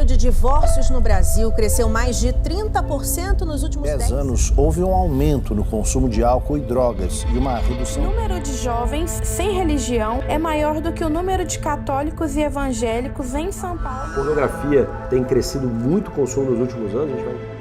número de divórcios no Brasil cresceu mais de 30% nos últimos 10 anos. Houve um aumento no consumo de álcool e drogas e uma redução. O número de jovens sem religião é maior do que o número de católicos e evangélicos em São Paulo. A pornografia tem crescido muito o consumo nos últimos anos, a gente vai...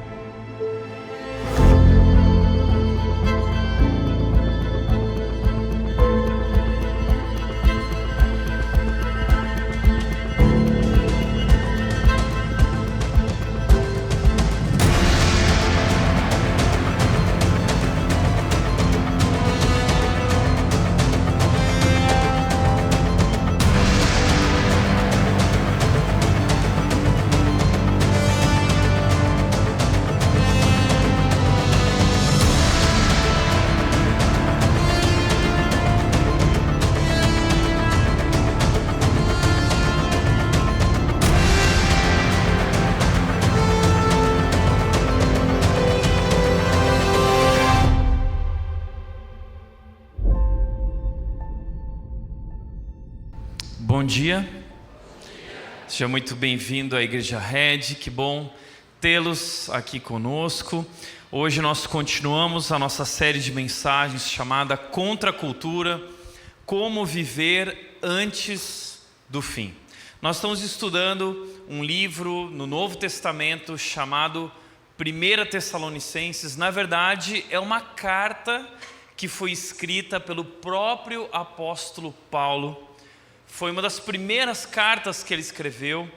Bom dia, seja muito bem-vindo à Igreja Red, que bom tê-los aqui conosco. Hoje nós continuamos a nossa série de mensagens chamada Contra a Cultura, como viver antes do fim. Nós estamos estudando um livro no Novo Testamento chamado 1 Tessalonicenses. Na verdade, é uma carta que foi escrita pelo próprio apóstolo Paulo. Foi uma das primeiras cartas que ele escreveu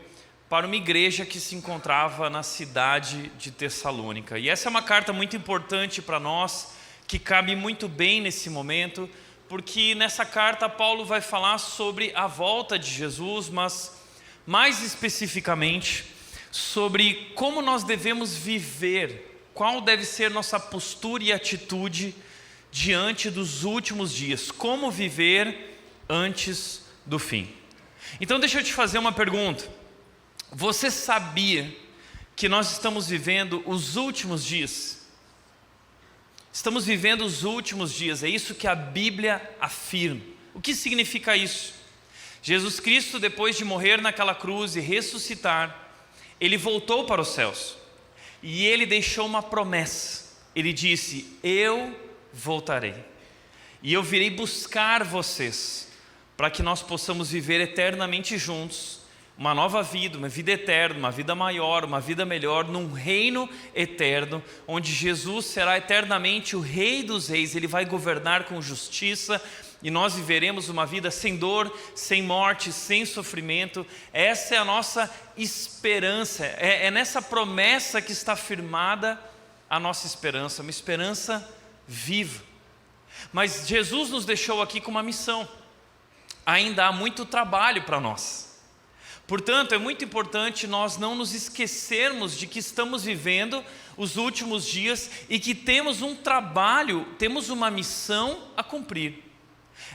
para uma igreja que se encontrava na cidade de Tessalônica. E essa é uma carta muito importante para nós, que cabe muito bem nesse momento, porque nessa carta Paulo vai falar sobre a volta de Jesus, mas mais especificamente sobre como nós devemos viver, qual deve ser nossa postura e atitude diante dos últimos dias, como viver antes do fim. Então deixa eu te fazer uma pergunta. Você sabia que nós estamos vivendo os últimos dias? Estamos vivendo os últimos dias, é isso que a Bíblia afirma. O que significa isso? Jesus Cristo, depois de morrer naquela cruz e ressuscitar, ele voltou para os céus e ele deixou uma promessa. Ele disse: eu voltarei e eu virei buscar vocês, para que nós possamos viver eternamente juntos, uma nova vida, uma vida eterna, uma vida maior, uma vida melhor, num reino eterno, onde Jesus será eternamente o Rei dos Reis. Ele vai governar com justiça e nós viveremos uma vida sem dor, sem morte, sem sofrimento. Essa é a nossa esperança, é nessa promessa que está firmada a nossa esperança, uma esperança viva. Mas Jesus nos deixou aqui com uma missão. Ainda há muito trabalho para nós. Portanto, é muito importante nós não nos esquecermos de que estamos vivendo os últimos dias e que temos um trabalho, temos uma missão a cumprir.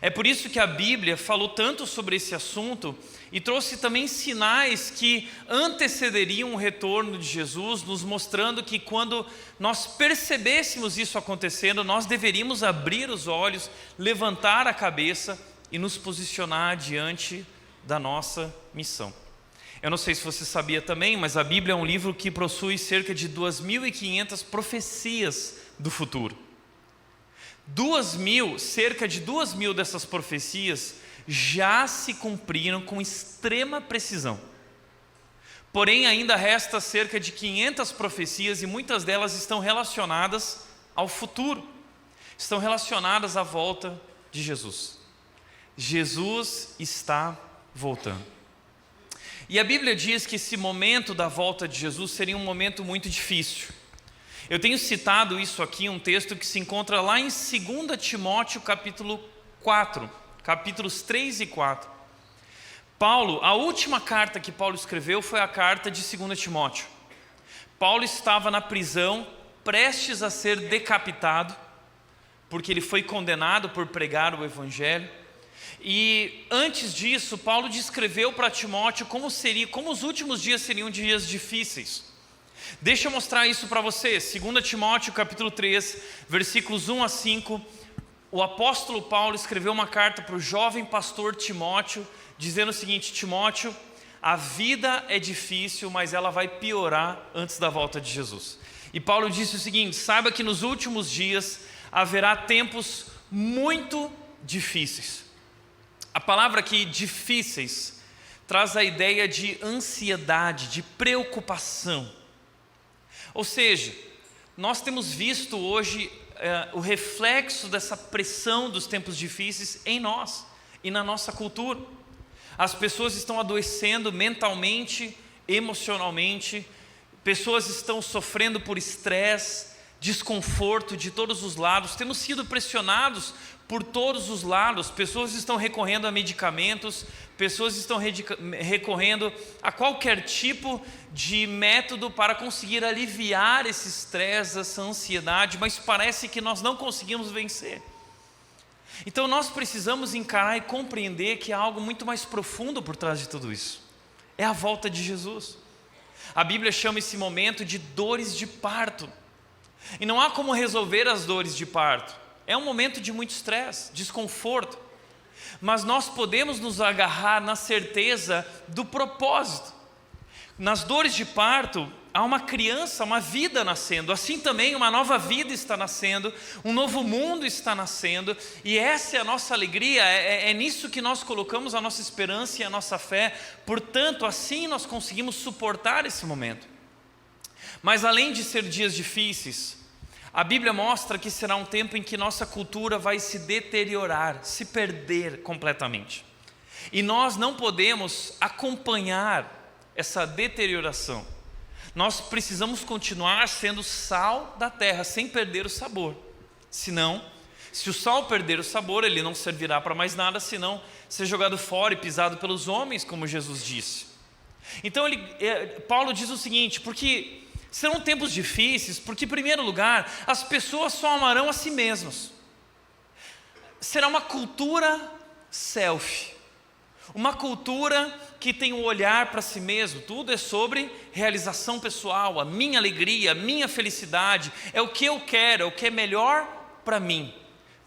É por isso que a Bíblia falou tanto sobre esse assunto e trouxe também sinais que antecederiam o retorno de Jesus, nos mostrando que quando nós percebêssemos isso acontecendo, nós deveríamos abrir os olhos, levantar a cabeça e nos posicionar diante da nossa missão. Eu não sei se você sabia também, mas a Bíblia é um livro que possui cerca de 2.500 profecias do futuro. Cerca de 2.000 dessas profecias já se cumpriram com extrema precisão. Porém, ainda resta cerca de 500 profecias e muitas delas estão relacionadas ao futuro. Estão relacionadas à volta de Jesus. Jesus está voltando. E a Bíblia diz que esse momento da volta de Jesus seria um momento muito difícil. Eu tenho citado isso aqui, um texto que se encontra lá em 2 Timóteo capítulo 4, capítulos 3 e 4. Paulo, a última carta que Paulo escreveu foi a carta de 2 Timóteo. Paulo estava na prisão, prestes a ser decapitado, porque ele foi condenado por pregar o Evangelho. E antes disso, Paulo descreveu para Timóteo como os últimos dias seriam dias difíceis. Deixa eu mostrar isso para você. 2 Timóteo capítulo 3, versículos 1 a 5. O apóstolo Paulo escreveu uma carta para o jovem pastor Timóteo, dizendo o seguinte: Timóteo, a vida é difícil, mas ela vai piorar antes da volta de Jesus. E Paulo disse o seguinte: saiba que nos últimos dias haverá tempos muito difíceis. A palavra aqui, difíceis, traz a ideia de ansiedade, de preocupação. Ou seja, nós temos visto hoje o reflexo dessa pressão dos tempos difíceis em nós e na nossa cultura. As pessoas estão adoecendo mentalmente, emocionalmente, pessoas estão sofrendo por estresse, desconforto de todos os lados, temos sido pressionados por todos os lados, pessoas estão recorrendo a medicamentos, pessoas estão recorrendo a qualquer tipo de método para conseguir aliviar esse estresse, essa ansiedade, mas parece que nós não conseguimos vencer. Então nós precisamos encarar e compreender que há algo muito mais profundo por trás de tudo isso. É a volta de Jesus. A Bíblia chama esse momento de dores de parto. E não há como resolver as dores de parto. É um momento de muito estresse, desconforto. Mas nós podemos nos agarrar na certeza do propósito. Nas dores de parto, há uma criança, uma vida nascendo. Assim também uma nova vida está nascendo, um novo mundo está nascendo. E essa é a nossa alegria, é nisso que nós colocamos a nossa esperança e a nossa fé. Portanto, assim nós conseguimos suportar esse momento. Mas além de ser dias difíceis, a Bíblia mostra que será um tempo em que nossa cultura vai se deteriorar, se perder completamente. E nós não podemos acompanhar essa deterioração. Nós precisamos continuar sendo sal da terra, sem perder o sabor. Senão, se o sal perder o sabor, ele não servirá para mais nada, senão ser jogado fora e pisado pelos homens, como Jesus disse. Então Paulo diz o seguinte: porque serão tempos difíceis, porque, em primeiro lugar, as pessoas só amarão a si mesmas. Será uma cultura selfie, uma cultura que tem um olhar para si mesmo. Tudo é sobre realização pessoal, a minha alegria, a minha felicidade, é o que eu quero, é o que é melhor para mim.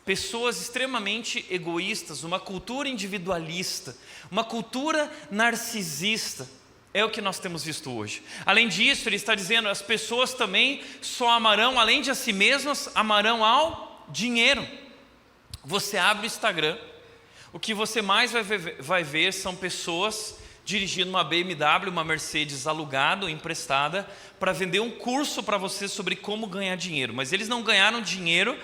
Pessoas extremamente egoístas, uma cultura individualista, uma cultura narcisista. É o que nós temos visto hoje. Além disso, ele está dizendo, as pessoas também só amarão, além de a si mesmas, amarão ao dinheiro. Você abre o Instagram, o que você mais vai ver são pessoas dirigindo uma BMW, uma Mercedes alugada ou emprestada, para vender um curso para você sobre como ganhar dinheiro. Mas eles não ganharam dinheiro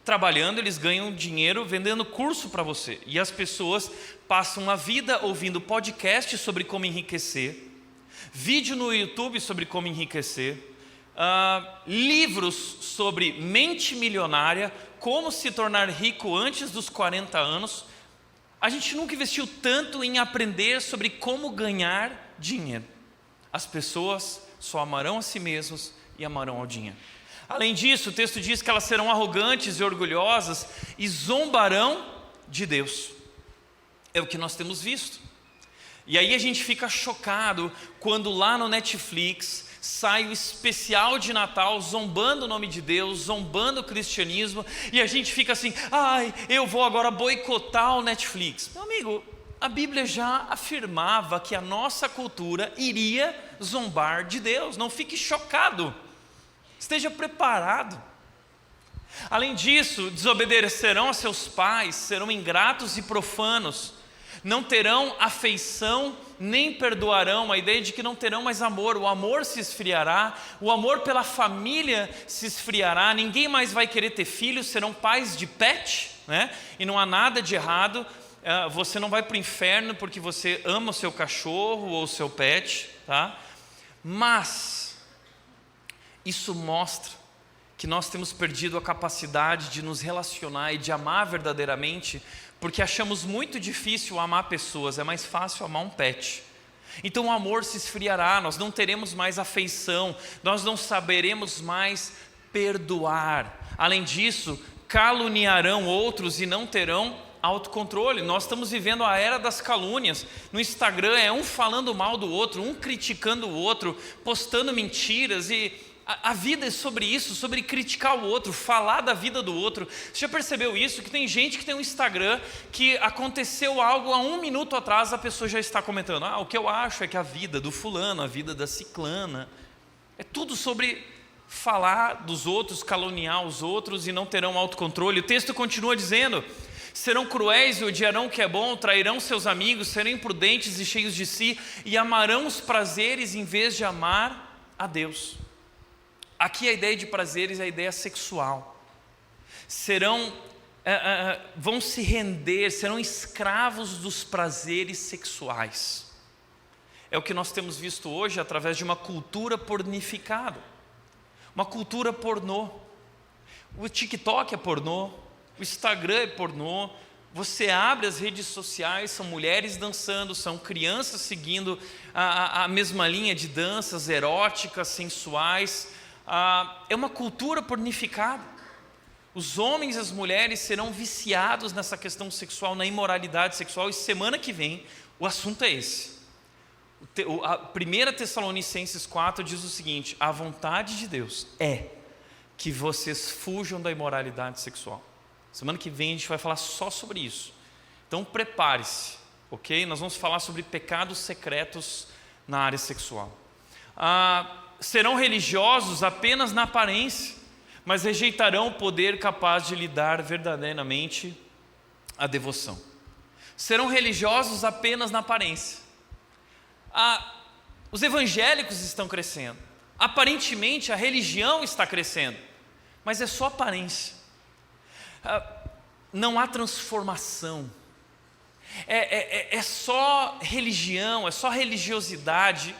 trabalhando, eles ganham dinheiro vendendo curso para você. E as pessoas passam a vida ouvindo podcast sobre como enriquecer, vídeo no YouTube sobre como enriquecer, livros sobre mente milionária, como se tornar rico antes dos 40 anos. A gente nunca investiu tanto em aprender sobre como ganhar dinheiro. As pessoas só amarão a si mesmas e amarão ao dinheiro. Além disso, o texto diz que elas serão arrogantes e orgulhosas e zombarão de Deus. É o que nós temos visto. E aí a gente fica chocado quando lá no Netflix sai o especial de Natal zombando o nome de Deus, zombando o cristianismo, e a gente fica assim: ai, eu vou agora boicotar o Netflix. Meu amigo, a Bíblia já afirmava que a nossa cultura iria zombar de Deus. Não fique chocado, esteja preparado. Além disso, desobedecerão a seus pais, serão ingratos e profanos, não terão afeição, nem perdoarão. A ideia de que não terão mais amor, o amor se esfriará, o amor pela família se esfriará, ninguém mais vai querer ter filhos, serão pais de pet, né? E não há nada de errado, você não vai para o inferno porque você ama o seu cachorro ou o seu pet, tá? Mas isso mostra que nós temos perdido a capacidade de nos relacionar e de amar verdadeiramente, porque achamos muito difícil amar pessoas, é mais fácil amar um pet. Então o amor se esfriará, nós não teremos mais afeição, nós não saberemos mais perdoar. Além disso, caluniarão outros e não terão autocontrole. Nós estamos vivendo a era das calúnias. No Instagram é um falando mal do outro, um criticando o outro, postando mentiras, e a vida é sobre isso, sobre criticar o outro, falar da vida do outro. Você já percebeu isso? Que tem gente que tem um Instagram que aconteceu algo há 1 minuto atrás, a pessoa já está comentando: o que eu acho é que a vida do fulano, a vida da ciclana, é tudo sobre falar dos outros, caluniar os outros e não terão autocontrole. O texto continua dizendo: serão cruéis e odiarão o que é bom, trairão seus amigos, serão imprudentes e cheios de si, e amarão os prazeres em vez de amar a Deus. Aqui a ideia de prazeres é a ideia sexual. Vão se render, serão escravos dos prazeres sexuais. É o que nós temos visto hoje através de uma cultura pornificada, uma cultura pornô. O TikTok é pornô, o Instagram é pornô. Você abre as redes sociais, são mulheres dançando, são crianças seguindo a mesma linha de danças eróticas, sensuais. É uma cultura pornificada. Os homens e as mulheres serão viciados nessa questão sexual, na imoralidade sexual, e semana que vem o assunto é esse. 1 Tessalonicenses 4 diz o seguinte: a vontade de Deus é que vocês fujam da imoralidade sexual. Semana que vem a gente vai falar só sobre isso. Então prepare-se, ok? Nós vamos falar sobre pecados secretos na área sexual. Serão religiosos apenas na aparência, mas rejeitarão o poder capaz de lhe dar verdadeiramente a devoção. Serão religiosos apenas na aparência. Os evangélicos estão crescendo. Aparentemente a religião está crescendo, mas é só aparência. Não há transformação. É só religião, é só religiosidade,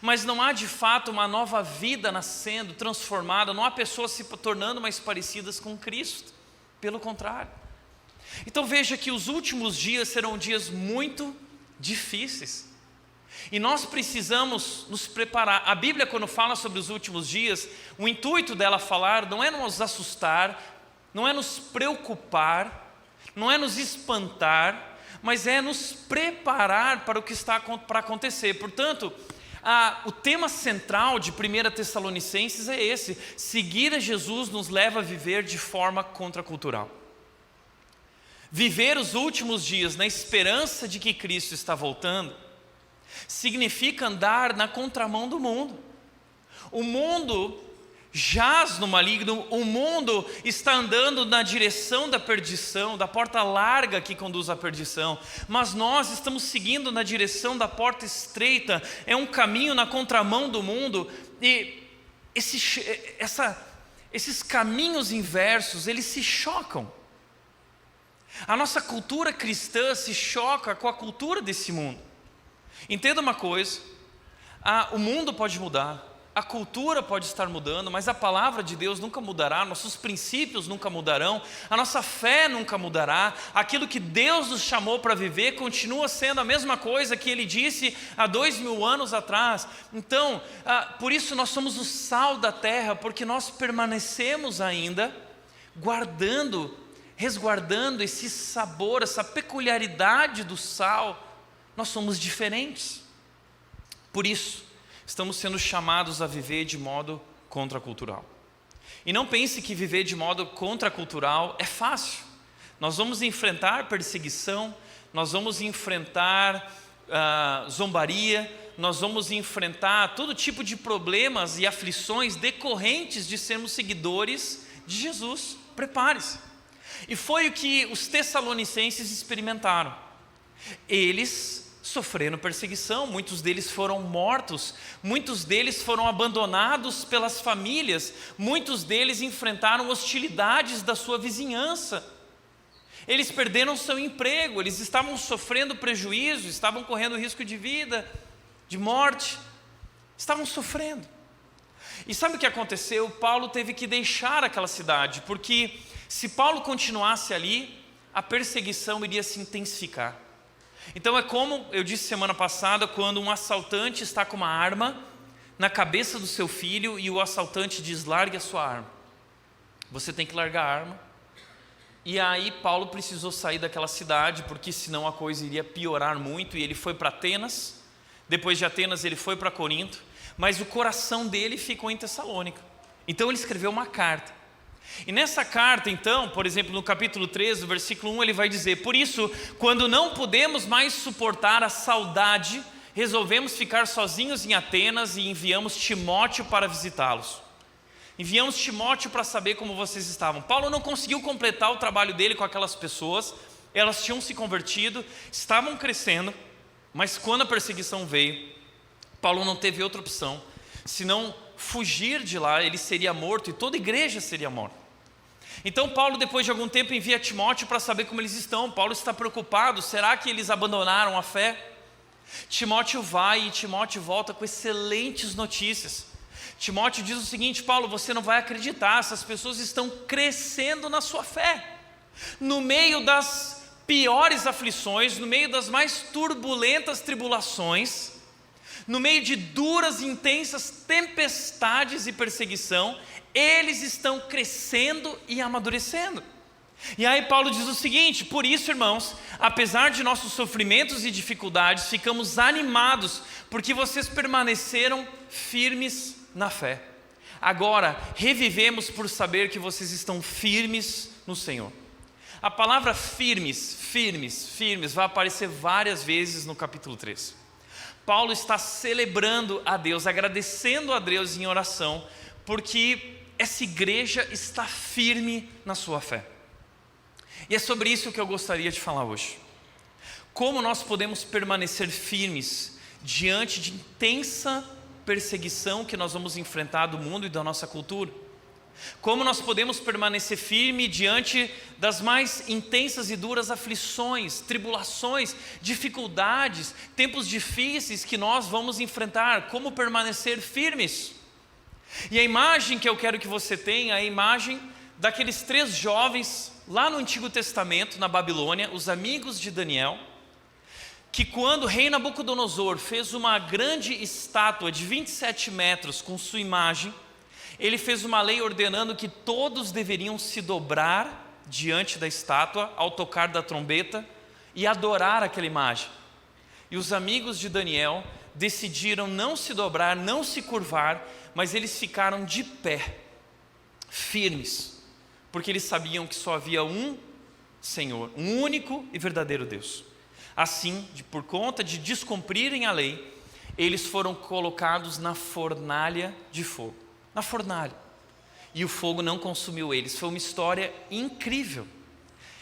mas não há de fato uma nova vida nascendo, transformada. Não há pessoas se tornando mais parecidas com Cristo, pelo contrário. Então veja que os últimos dias serão dias muito difíceis, e nós precisamos nos preparar. A Bíblia, quando fala sobre os últimos dias, o intuito dela falar não é nos assustar, não é nos preocupar, não é nos espantar, mas é nos preparar para o que está para acontecer. Portanto, o tema central de 1 Tessalonicenses é esse: seguir a Jesus nos leva a viver de forma contracultural. Viver os últimos dias na esperança de que Cristo está voltando significa andar na contramão do mundo. O mundo jaz no maligno, o mundo está andando na direção da perdição, da porta larga que conduz à perdição, mas nós estamos seguindo na direção da porta estreita. É um caminho na contramão do mundo, e esses caminhos inversos, eles se chocam. A nossa cultura cristã se choca com a cultura desse mundo. Entenda uma coisa: o mundo pode mudar, a cultura pode estar mudando, mas a palavra de Deus nunca mudará, nossos princípios nunca mudarão, a nossa fé nunca mudará. Aquilo que Deus nos chamou para viver continua sendo a mesma coisa que Ele disse há 2000 anos atrás. Então, por isso nós somos o sal da terra, porque nós permanecemos ainda resguardando esse sabor, essa peculiaridade do sal. Nós somos diferentes. Por isso, estamos sendo chamados a viver de modo contracultural. E não pense que viver de modo contracultural é fácil. Nós vamos enfrentar perseguição, nós vamos enfrentar zombaria, nós vamos enfrentar todo tipo de problemas e aflições decorrentes de sermos seguidores de Jesus. Prepare-se. E foi o que os tessalonicenses experimentaram. Eles sofreram perseguição, muitos deles foram mortos, muitos deles foram abandonados pelas famílias, muitos deles enfrentaram hostilidades da sua vizinhança. Eles perderam seu emprego, eles estavam sofrendo prejuízo, estavam correndo risco de vida, de morte, estavam sofrendo. E sabe o que aconteceu? Paulo teve que deixar aquela cidade, porque se Paulo continuasse ali, a perseguição iria se intensificar. Então é como eu disse semana passada, quando um assaltante está com uma arma na cabeça do seu filho e o assaltante diz: largue a sua arma. Você tem que largar a arma. E aí Paulo precisou sair daquela cidade, porque senão a coisa iria piorar muito, e ele foi para Atenas. Depois de Atenas ele foi para Corinto, mas o coração dele ficou em Tessalônica. Então ele escreveu uma carta. E nessa carta, então, por exemplo, no capítulo 13, versículo 1, ele vai dizer: por isso, quando não pudemos mais suportar a saudade, resolvemos ficar sozinhos em Atenas e enviamos Timóteo para visitá-los. Enviamos Timóteo para saber como vocês estavam. Paulo não conseguiu completar o trabalho dele com aquelas pessoas, elas tinham se convertido, estavam crescendo, mas quando a perseguição veio, Paulo não teve outra opção, senão fugir de lá. Ele seria morto e toda a igreja seria morta. Então Paulo, depois de algum tempo, envia Timóteo para saber como eles estão. Paulo está preocupado, será que eles abandonaram a fé? Timóteo vai e Timóteo volta com excelentes notícias. Timóteo diz o seguinte: Paulo, você não vai acreditar, essas pessoas estão crescendo na sua fé. No meio das piores aflições, no meio das mais turbulentas tribulações, no meio de duras e intensas tempestades e perseguição, eles estão crescendo e amadurecendo. E aí Paulo diz o seguinte: por isso, irmãos, apesar de nossos sofrimentos e dificuldades, ficamos animados, porque vocês permaneceram firmes na fé. Agora, revivemos por saber que vocês estão firmes no Senhor. A palavra firmes vai aparecer várias vezes no capítulo 3. Paulo está celebrando a Deus, agradecendo a Deus em oração, porque essa igreja está firme na sua fé. E é sobre isso que eu gostaria de falar hoje. Como nós podemos permanecer firmes diante de intensa perseguição que nós vamos enfrentar do mundo e da nossa cultura? Como nós podemos permanecer firmes diante das mais intensas e duras aflições, tribulações, dificuldades, tempos difíceis que nós vamos enfrentar? Como permanecer firmes? E a imagem que eu quero que você tenha é a imagem daqueles 3 jovens lá no Antigo Testamento, na Babilônia, os amigos de Daniel, que quando o rei Nabucodonosor fez uma grande estátua de 27 metros com sua imagem, ele fez uma lei ordenando que todos deveriam se dobrar diante da estátua ao tocar da trombeta e adorar aquela imagem. E os amigos de Daniel decidiram não se dobrar, não se curvar, mas eles ficaram de pé, firmes, porque eles sabiam que só havia um Senhor, um único e verdadeiro Deus. Assim, por conta de descumprirem a lei, eles foram colocados na fornalha de fogo. Na fornalha. E o fogo não consumiu eles. Foi uma história incrível.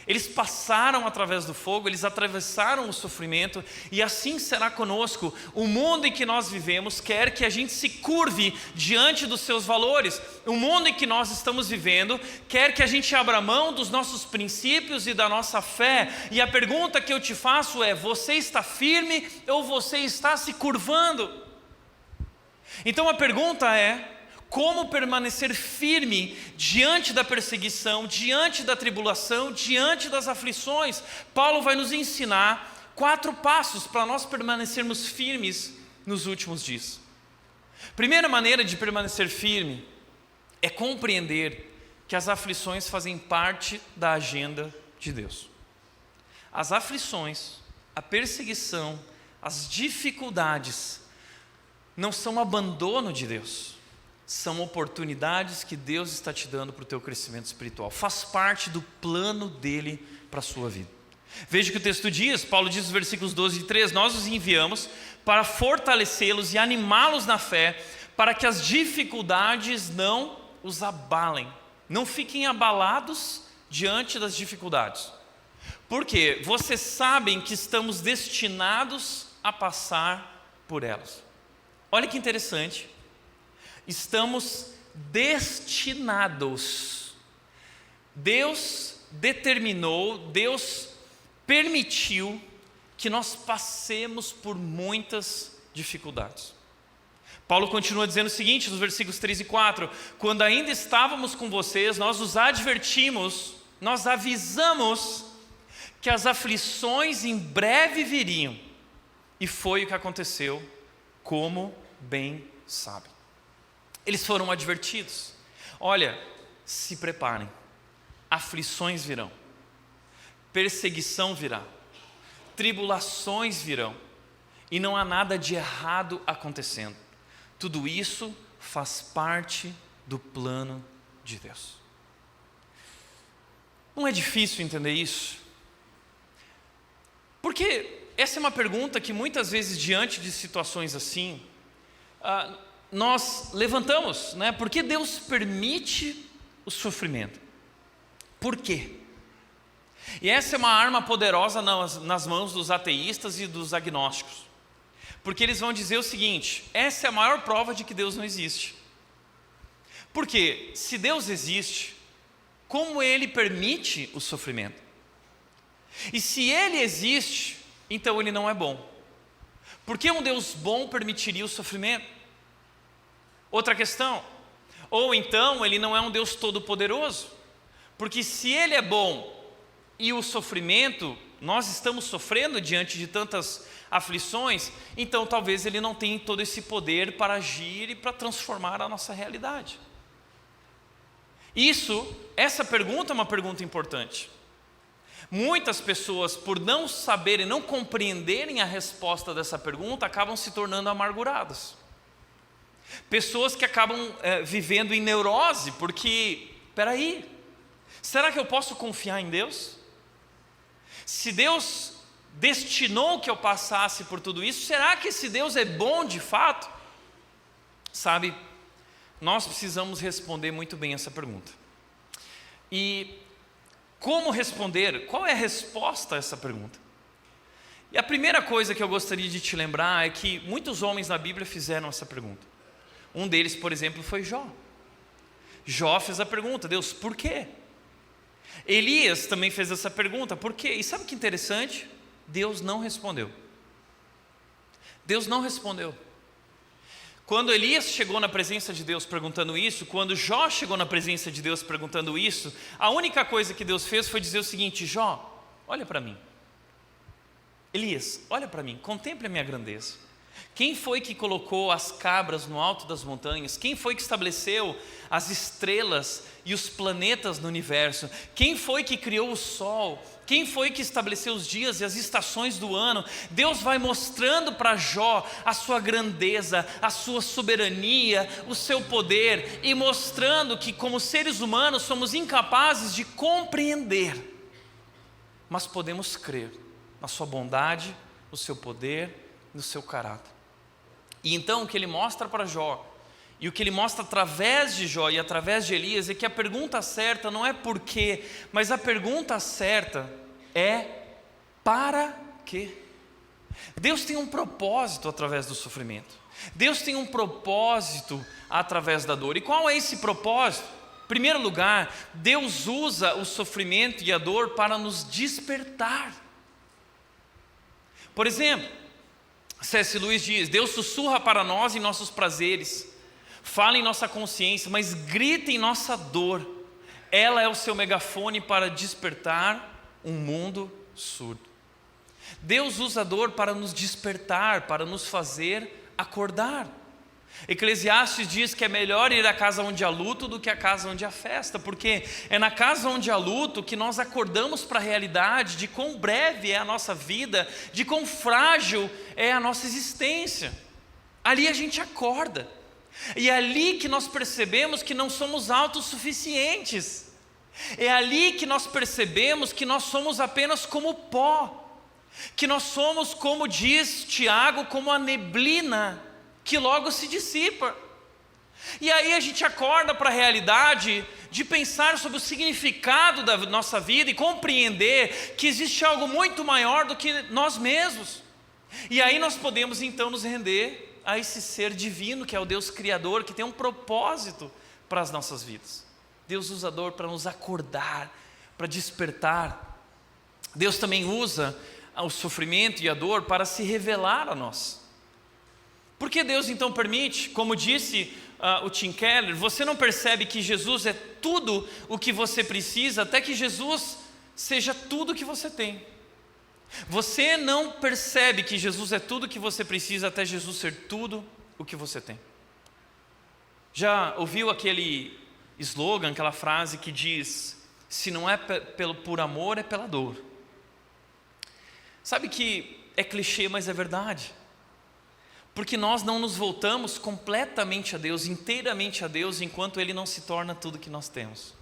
Eles passaram através do fogo, eles atravessaram o sofrimento, e assim será conosco. O mundo em que nós vivemos quer que a gente se curve diante dos seus valores. O mundo em que nós estamos vivendo quer que a gente abra mão dos nossos princípios e da nossa fé. E a pergunta que eu te faço é: você está firme ou você está se curvando? Então a pergunta é: como permanecer firme diante da perseguição, diante da tribulação, diante das aflições? Paulo vai nos ensinar 4 passos para nós permanecermos firmes nos últimos dias. Primeira maneira de permanecer firme é compreender que as aflições fazem parte da agenda de Deus. As aflições, a perseguição, as dificuldades não são abandono de Deus. São oportunidades que Deus está te dando para o teu crescimento espiritual. Faz parte do plano dele para a sua vida. Veja o que o texto diz. Paulo diz nos versículos 12 e 13: nós os enviamos para fortalecê-los e animá-los na fé, para que as dificuldades não os abalem. Não fiquem abalados diante das dificuldades. Porque vocês sabem que estamos destinados a passar por elas. Olha que interessante. Estamos destinados. Deus determinou, Deus permitiu que nós passemos por muitas dificuldades. Paulo continua dizendo o seguinte nos versículos 3 e 4: quando ainda estávamos com vocês, nós os advertimos, nós avisamos que as aflições em breve viriam, e foi o que aconteceu, como bem sabem. Eles foram advertidos: olha, se preparem, aflições virão, perseguição virá, tribulações virão. E não há nada de errado acontecendo. Tudo isso faz parte do plano de Deus. Não é difícil entender isso? Porque essa é uma pergunta que muitas vezes, diante de situações assim, nós levantamos, né? Por que Deus permite o sofrimento? Por quê? E essa é uma arma poderosa nas mãos dos ateístas e dos agnósticos. Porque eles vão dizer o seguinte: essa é a maior prova de que Deus não existe. Porque se Deus existe, como Ele permite o sofrimento? E se Ele existe, então Ele não é bom. Por que um Deus bom permitiria o sofrimento? Outra questão. Ou então Ele não é um Deus todo-poderoso. Porque se Ele é bom e o sofrimento, nós estamos sofrendo diante de tantas aflições, então talvez Ele não tenha todo esse poder para agir e para transformar a nossa realidade. Essa pergunta é uma pergunta importante. Muitas pessoas, por não saberem, não compreenderem a resposta dessa pergunta, acabam se tornando amarguradas. Pessoas que acabam vivendo em neurose, porque, peraí, será que eu posso confiar em Deus? Se Deus destinou que eu passasse por tudo isso, será que esse Deus é bom de fato? Sabe, nós precisamos responder muito bem essa pergunta. E como responder? Qual é a resposta a essa pergunta? E a primeira coisa que eu gostaria de te lembrar é que muitos homens na Bíblia fizeram essa pergunta. Um deles, por exemplo, foi Jó. Jó fez a pergunta: Deus, por quê? Elias também fez essa pergunta: por quê? E sabe que interessante? Deus não respondeu. Deus não respondeu. Quando Elias chegou na presença de Deus perguntando isso, quando Jó chegou na presença de Deus perguntando isso, a única coisa que Deus fez foi dizer o seguinte: Jó, olha para mim. Elias, olha para mim, contemple a minha grandeza. Quem foi que colocou as cabras no alto das montanhas? Quem foi que estabeleceu as estrelas e os planetas no universo? Quem foi que criou o sol? Quem foi que estabeleceu os dias e as estações do ano? Deus vai mostrando para Jó a sua grandeza, a sua soberania, o seu poder, e mostrando que como seres humanos somos incapazes de compreender, mas podemos crer na sua bondade, no seu poder, no seu caráter. E então o que ele mostra para Jó, e o que ele mostra através de Jó e através de Elias, é que a pergunta certa não é por quê, mas a pergunta certa é para quê? Deus tem um propósito através do sofrimento. Deus tem um propósito através da dor. E qual é esse propósito? Em primeiro lugar, Deus usa o sofrimento e a dor para nos despertar. Por exemplo, C.S. Lewis diz: Deus sussurra para nós em nossos prazeres, fala em nossa consciência, mas grita em nossa dor. Ela é o seu megafone para despertar um mundo surdo. Deus usa a dor para nos despertar, para nos fazer acordar. Eclesiastes diz que é melhor ir à casa onde há luto do que à casa onde há festa, porque é na casa onde há luto que nós acordamos para a realidade de quão breve é a nossa vida, de quão frágil é a nossa existência. Ali a gente acorda, e é ali que nós percebemos que não somos autossuficientes, é ali que nós percebemos que nós somos apenas como pó, que nós somos, como diz Tiago, como a neblina que logo se dissipa. E aí a gente acorda para a realidade de pensar sobre o significado da nossa vida e compreender que existe algo muito maior do que nós mesmos. E aí nós podemos então nos render a esse ser divino que é o Deus Criador, que tem um propósito para as nossas vidas. Deus usa a dor para nos acordar, para despertar. Deus também usa o sofrimento e a dor para se revelar a nós. Por que Deus então permite? Como disse o Tim Keller, você não percebe que Jesus é tudo o que você precisa até que Jesus seja tudo o que você tem. Você não percebe que Jesus é tudo o que você precisa até Jesus ser tudo o que você tem. Já ouviu aquele slogan, aquela frase que diz: se não é por amor, é pela dor. Sabe que é clichê, mas é verdade. Porque nós não nos voltamos completamente a Deus, inteiramente a Deus, enquanto Ele não se torna tudo que nós temos.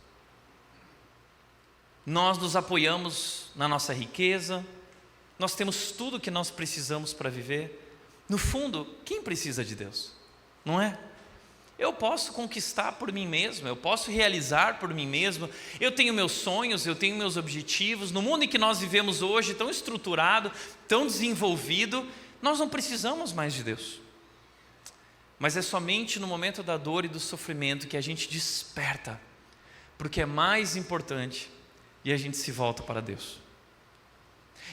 Nós nos apoiamos na nossa riqueza, nós temos tudo que nós precisamos para viver. No fundo, quem precisa de Deus? Não é? Eu posso conquistar por mim mesmo, eu posso realizar por mim mesmo, eu tenho meus sonhos, eu tenho meus objetivos. No mundo em que nós vivemos hoje, tão estruturado, tão desenvolvido, nós não precisamos mais de Deus. Mas é somente no momento da dor e do sofrimento que a gente desperta, porque é mais importante, e a gente se volta para Deus.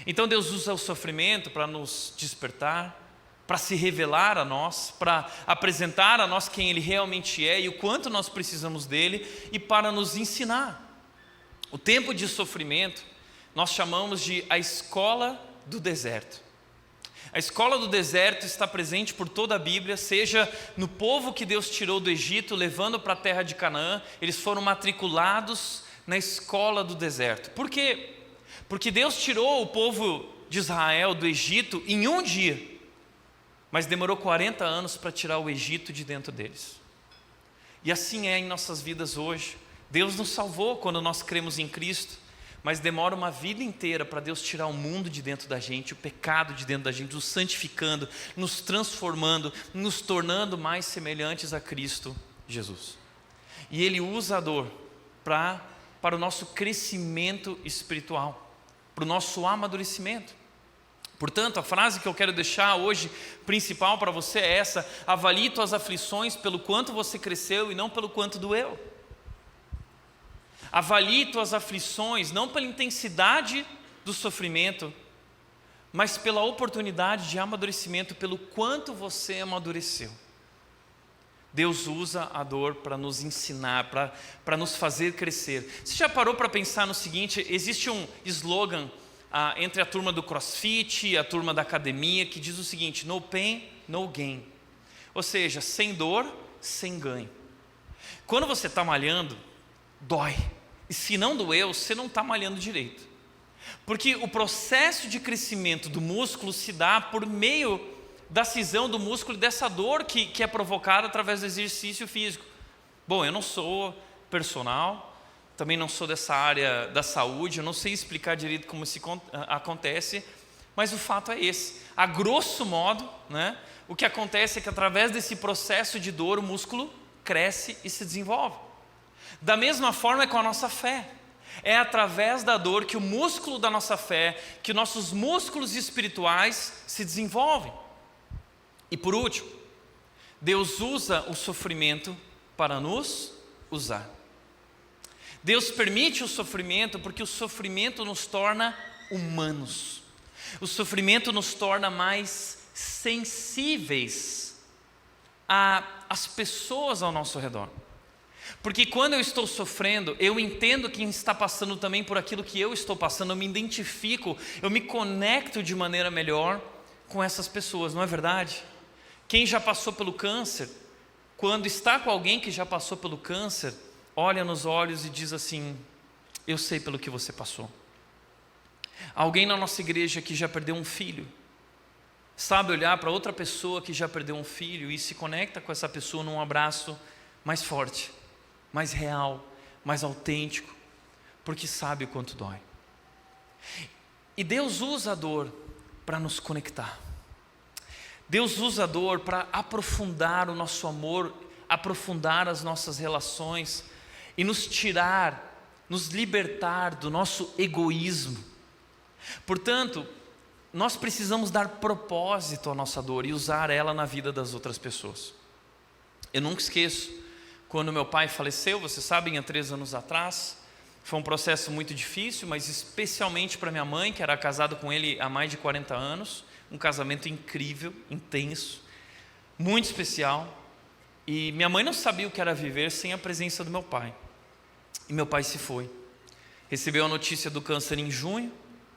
Então Deus usa o sofrimento para nos despertar, para se revelar a nós, para apresentar a nós quem Ele realmente é e o quanto nós precisamos dEle, e para nos ensinar. O tempo de sofrimento nós chamamos de a escola do deserto. A escola do deserto está presente por toda a Bíblia, seja no povo que Deus tirou do Egito, levando para a terra de Canaã. Eles foram matriculados na escola do deserto. Por quê? Porque Deus tirou o povo de Israel do Egito em um dia, mas demorou 40 anos para tirar o Egito de dentro deles. E assim é em nossas vidas hoje. Deus nos salvou quando nós cremos em Cristo, mas demora uma vida inteira para Deus tirar o mundo de dentro da gente, o pecado de dentro da gente, nos santificando, nos transformando, nos tornando mais semelhantes a Cristo Jesus. E Ele usa a dor para o nosso crescimento espiritual, para o nosso amadurecimento. Portanto, a frase que eu quero deixar hoje, principal para você, é essa: avalie tuas aflições pelo quanto você cresceu e não pelo quanto doeu. Avalie tuas aflições não pela intensidade do sofrimento, mas pela oportunidade de amadurecimento, pelo quanto você amadureceu. Deus usa a dor para nos ensinar, para nos fazer crescer. Você já parou para pensar no seguinte? Existe um slogan entre a turma do CrossFit e a turma da academia que diz o seguinte: no pain, no gain. Ou seja, sem dor, sem ganho. Quando você está malhando, dói. E se não doeu, você não está malhando direito. Porque o processo de crescimento do músculo se dá por meio da cisão do músculo e dessa dor que é provocada através do exercício físico. Bom, eu não sou personal, também não sou dessa área da saúde, eu não sei explicar direito como isso acontece, mas o fato é esse. A grosso modo, né, o que acontece é que através desse processo de dor, o músculo cresce e se desenvolve. Da mesma forma é com a nossa fé. É através da dor que o músculo da nossa fé, que nossos músculos espirituais se desenvolvem. E por último, Deus usa o sofrimento para nos usar. Deus permite o sofrimento porque o sofrimento nos torna humanos. O sofrimento nos torna mais sensíveis às pessoas ao nosso redor. Porque quando eu estou sofrendo, eu entendo quem está passando também por aquilo que eu estou passando, eu me identifico, eu me conecto de maneira melhor com essas pessoas, não é verdade? Quem já passou pelo câncer, quando está com alguém que já passou pelo câncer, olha nos olhos e diz assim: eu sei pelo que você passou. Alguém na nossa igreja que já perdeu um filho, sabe olhar para outra pessoa que já perdeu um filho e se conecta com essa pessoa num abraço mais forte, mais real, mais autêntico, porque sabe o quanto dói. E Deus usa a dor para nos conectar. Deus usa a dor para aprofundar o nosso amor, aprofundar as nossas relações e nos tirar, nos libertar do nosso egoísmo. Portanto, nós precisamos dar propósito à nossa dor e usar ela na vida das outras pessoas. Eu nunca esqueço quando meu pai faleceu, vocês sabem, há 3 anos atrás. Foi um processo muito difícil, mas especialmente para minha mãe, que era casada com ele há mais de 40 anos. Um casamento incrível, intenso, muito especial. E minha mãe não sabia o que era viver sem a presença do meu pai. E meu pai se foi. Recebeu a notícia do câncer em junho,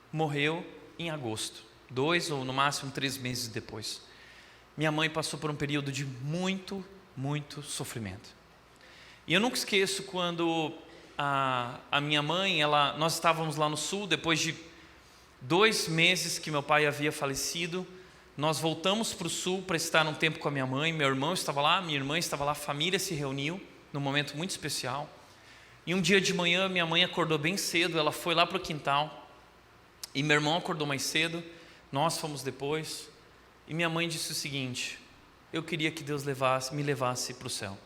morreu em agosto. 2 ou no máximo 3 meses depois. Minha mãe passou por um período de muito sofrimento. E eu nunca esqueço quando a minha mãe, nós estávamos lá no sul, depois de 2 meses que meu pai havia falecido, nós voltamos para o sul para estar um tempo com a minha mãe, meu irmão estava lá, minha irmã estava lá, a família se reuniu num momento muito especial. E um dia de manhã minha mãe acordou bem cedo, ela foi lá para o quintal, e meu irmão acordou mais cedo, nós fomos depois, e minha mãe disse o seguinte: eu queria que Deus me levasse para o céu.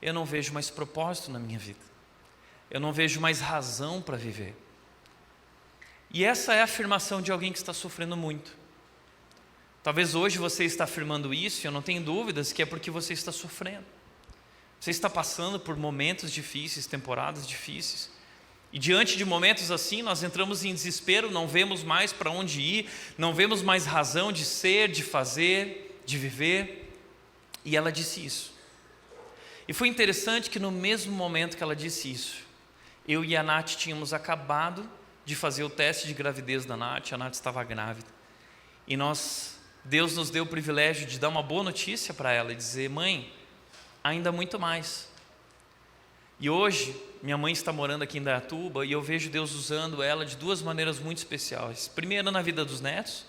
Eu não vejo mais propósito na minha vida, eu não vejo mais razão para viver. E essa é a afirmação de alguém que está sofrendo muito. Talvez hoje você está afirmando isso, e eu não tenho dúvidas que é porque você está sofrendo. Você está passando por momentos difíceis, temporadas difíceis. E diante de momentos assim, nós entramos em desespero, não vemos mais para onde ir, não vemos mais razão de ser, de fazer, de viver. E ela disse isso. E foi interessante que no mesmo momento que ela disse isso, eu e a Nath tínhamos acabado de fazer o teste de gravidez da Nath, a Nath estava grávida. E Deus nos deu o privilégio de dar uma boa notícia para ela e dizer: mãe, ainda muito mais. E hoje, minha mãe está morando aqui em Indaiatuba e eu vejo Deus usando ela de duas maneiras muito especiais. Primeiro, na vida dos netos,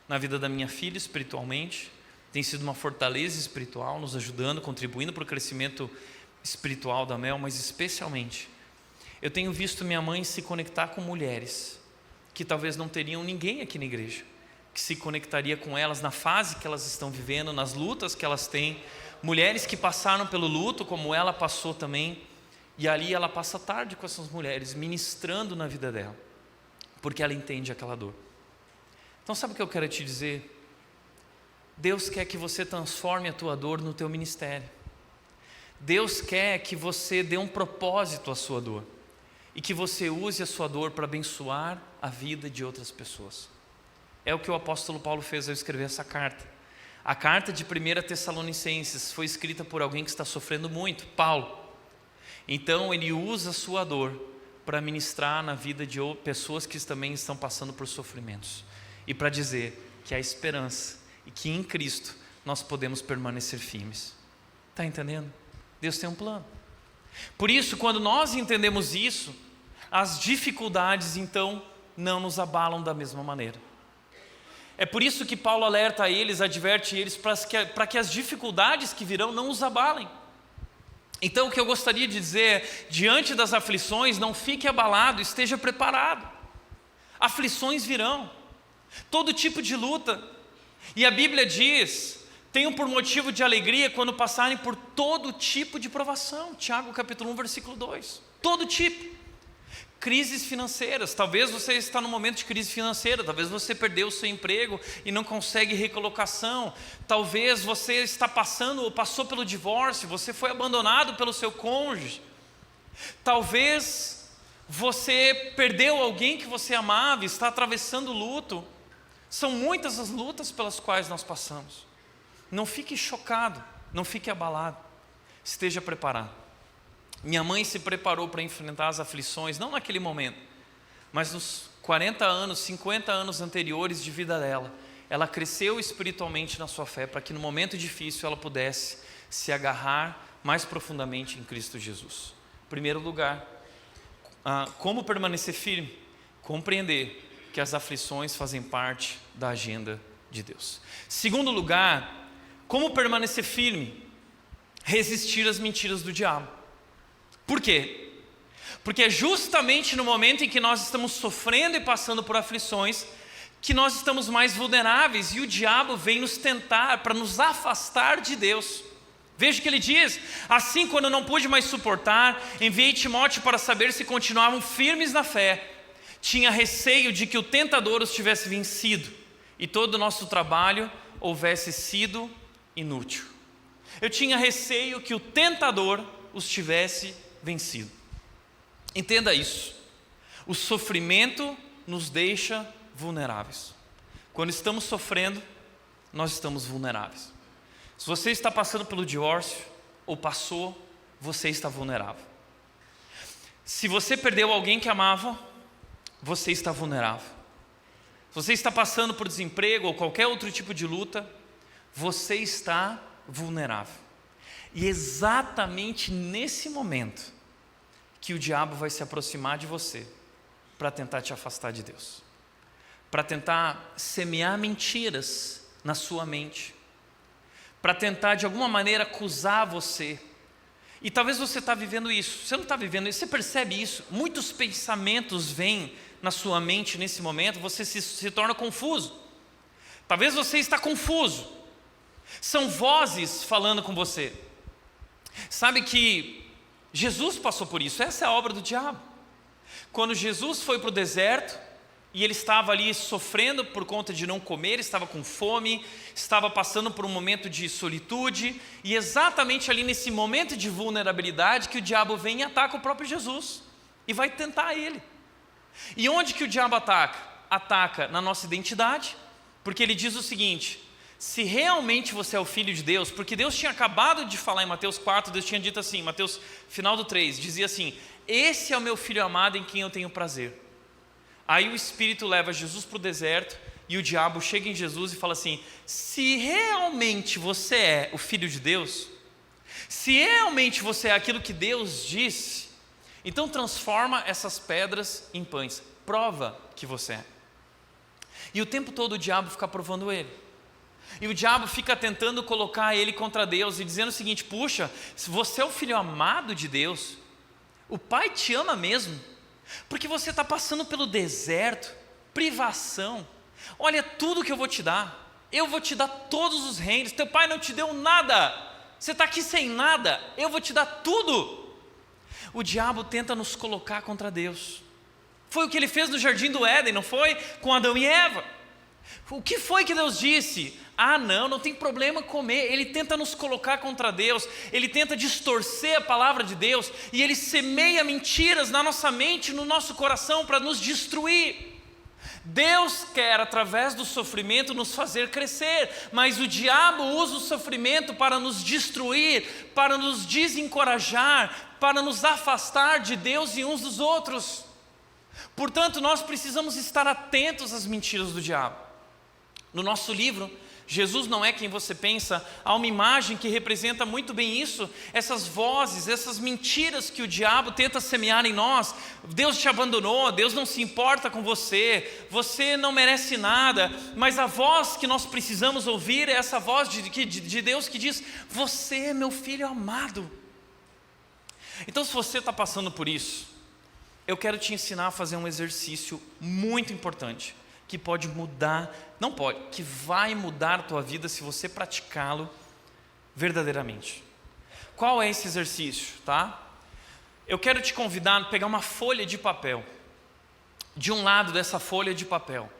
na vida da minha filha espiritualmente. Tem sido uma fortaleza espiritual, nos ajudando, contribuindo para o crescimento espiritual da Mel, mas especialmente, eu tenho visto minha mãe se conectar com mulheres que talvez não teriam ninguém aqui na igreja, que se conectaria com elas na fase que elas estão vivendo, nas lutas que elas têm, mulheres que passaram pelo luto como ela passou também, e ali ela passa a tarde com essas mulheres, ministrando na vida dela, porque ela entende aquela dor. Então sabe o que eu quero te dizer? Deus quer que você transforme a tua dor no teu ministério. Deus quer que você dê um propósito à sua dor, e que você use a sua dor para abençoar a vida de outras pessoas. É o que o apóstolo Paulo fez ao escrever essa carta. A carta de 1 Tessalonicenses foi escrita por alguém que está sofrendo muito, Paulo. Então ele usa a sua dor para ministrar na vida de pessoas que também estão passando por sofrimentos, e para dizer que há esperança e que em Cristo nós podemos permanecer firmes. Está entendendo? Deus tem um plano. Por isso, quando nós entendemos isso, as dificuldades então não nos abalam da mesma maneira. É por isso que Paulo alerta eles, adverte eles, para que as dificuldades que virão não os abalem. Então o que eu gostaria de dizer, diante das aflições, não fique abalado, esteja preparado. Aflições virão, todo tipo de luta. E a Bíblia diz: tenham por motivo de alegria quando passarem por todo tipo de provação. Tiago capítulo 1, versículo 2. Todo tipo. Crises financeiras, talvez você está num momento de crise financeira, talvez você perdeu o seu emprego e não consegue recolocação, talvez você está passando ou passou pelo divórcio, você foi abandonado pelo seu cônjuge, talvez você perdeu alguém que você amava, está atravessando luto. São muitas as lutas pelas quais nós passamos. Não fique chocado, não fique abalado, esteja preparado. Minha mãe se preparou para enfrentar as aflições, não naquele momento, mas nos 40 anos, 50 anos anteriores de vida dela. Ela cresceu espiritualmente na sua fé, para que no momento difícil ela pudesse se agarrar mais profundamente em Cristo Jesus. Em primeiro lugar, como permanecer firme? Compreender que as aflições fazem parte da agenda de Deus. Segundo lugar, como permanecer firme? Resistir às mentiras do diabo. Por quê? Porque é justamente no momento em que nós estamos sofrendo e passando por aflições que nós estamos mais vulneráveis, e o diabo vem nos tentar para nos afastar de Deus. Veja o que ele diz: assim, quando eu não pude mais suportar, enviei Timóteo para saber se continuavam firmes na fé. Tinha receio de que o tentador os tivesse vencido e todo o nosso trabalho houvesse sido inútil. Eu tinha receio que o tentador os tivesse vencido. Entenda isso. O sofrimento nos deixa vulneráveis. Quando estamos sofrendo, nós estamos vulneráveis. Se você está passando pelo divórcio, ou passou, você está vulnerável. Se você perdeu alguém que amava, você está vulnerável. Se você está passando por desemprego ou qualquer outro tipo de luta, você está vulnerável. E exatamente nesse momento que o diabo vai se aproximar de você para tentar te afastar de Deus. para tentar semear mentiras na sua mente, para tentar de alguma maneira acusar você. E talvez você está vivendo isso, você não está vivendo isso, você percebe isso? Muitos pensamentos vêm na sua mente nesse momento, você se torna confuso. Talvez você está confuso. São vozes falando com você. Sabe que Jesus passou por isso, essa é a obra do diabo. Quando Jesus foi para o deserto, e ele estava ali sofrendo por conta de não comer, estava com fome, estava passando por um momento de solitude, e exatamente ali nesse momento de vulnerabilidade que o diabo vem e ataca o próprio Jesus, e vai tentar ele. E onde que o diabo ataca? Ataca na nossa identidade, porque ele diz o seguinte: se realmente você é o Filho de Deus, porque Deus tinha acabado de falar em Mateus 4, Deus tinha dito assim, Mateus final do 3, dizia assim: esse é o meu Filho amado em quem eu tenho prazer. Aí o Espírito leva Jesus para o deserto e o diabo chega em Jesus e fala assim: se realmente você é o Filho de Deus, se realmente você é aquilo que Deus disse, então transforma essas pedras em pães, prova que você é. E o tempo todo o diabo fica provando ele. E o diabo fica tentando colocar ele contra Deus e dizendo o seguinte: puxa, se você é o Filho amado de Deus, o Pai te ama mesmo, porque você está passando pelo deserto, privação. Olha tudo que eu vou te dar. Eu vou te dar todos os reinos. Teu pai não te deu nada. Você está aqui sem nada. Eu vou te dar tudo. O diabo tenta nos colocar contra Deus. Foi o que ele fez no Jardim do Éden, não foi? Com Adão e Eva. O que foi que Deus disse? Ah, não tem problema comer. Ele tenta nos colocar contra Deus, ele tenta distorcer a palavra de Deus, e ele semeia mentiras na nossa mente, no nosso coração, para nos destruir. Deus quer, através do sofrimento, nos fazer crescer, mas o diabo usa o sofrimento para nos destruir, para nos desencorajar, para nos afastar de Deus e uns dos outros. Portanto, nós precisamos estar atentos às mentiras do diabo. No nosso livro, Jesus não é quem você pensa, há uma imagem que representa muito bem isso, essas vozes, essas mentiras que o diabo tenta semear em nós. Deus te abandonou, Deus não se importa com você, você não merece nada, mas a voz que nós precisamos ouvir é essa voz de Deus que diz: você é meu filho amado. Então, se você está passando por isso, eu quero te ensinar a fazer um exercício muito importante, que pode mudar, não pode, que vai mudar a tua vida se você praticá-lo verdadeiramente. Qual é esse exercício, tá? Eu quero te convidar a pegar uma folha de papel. De um lado dessa folha de papel,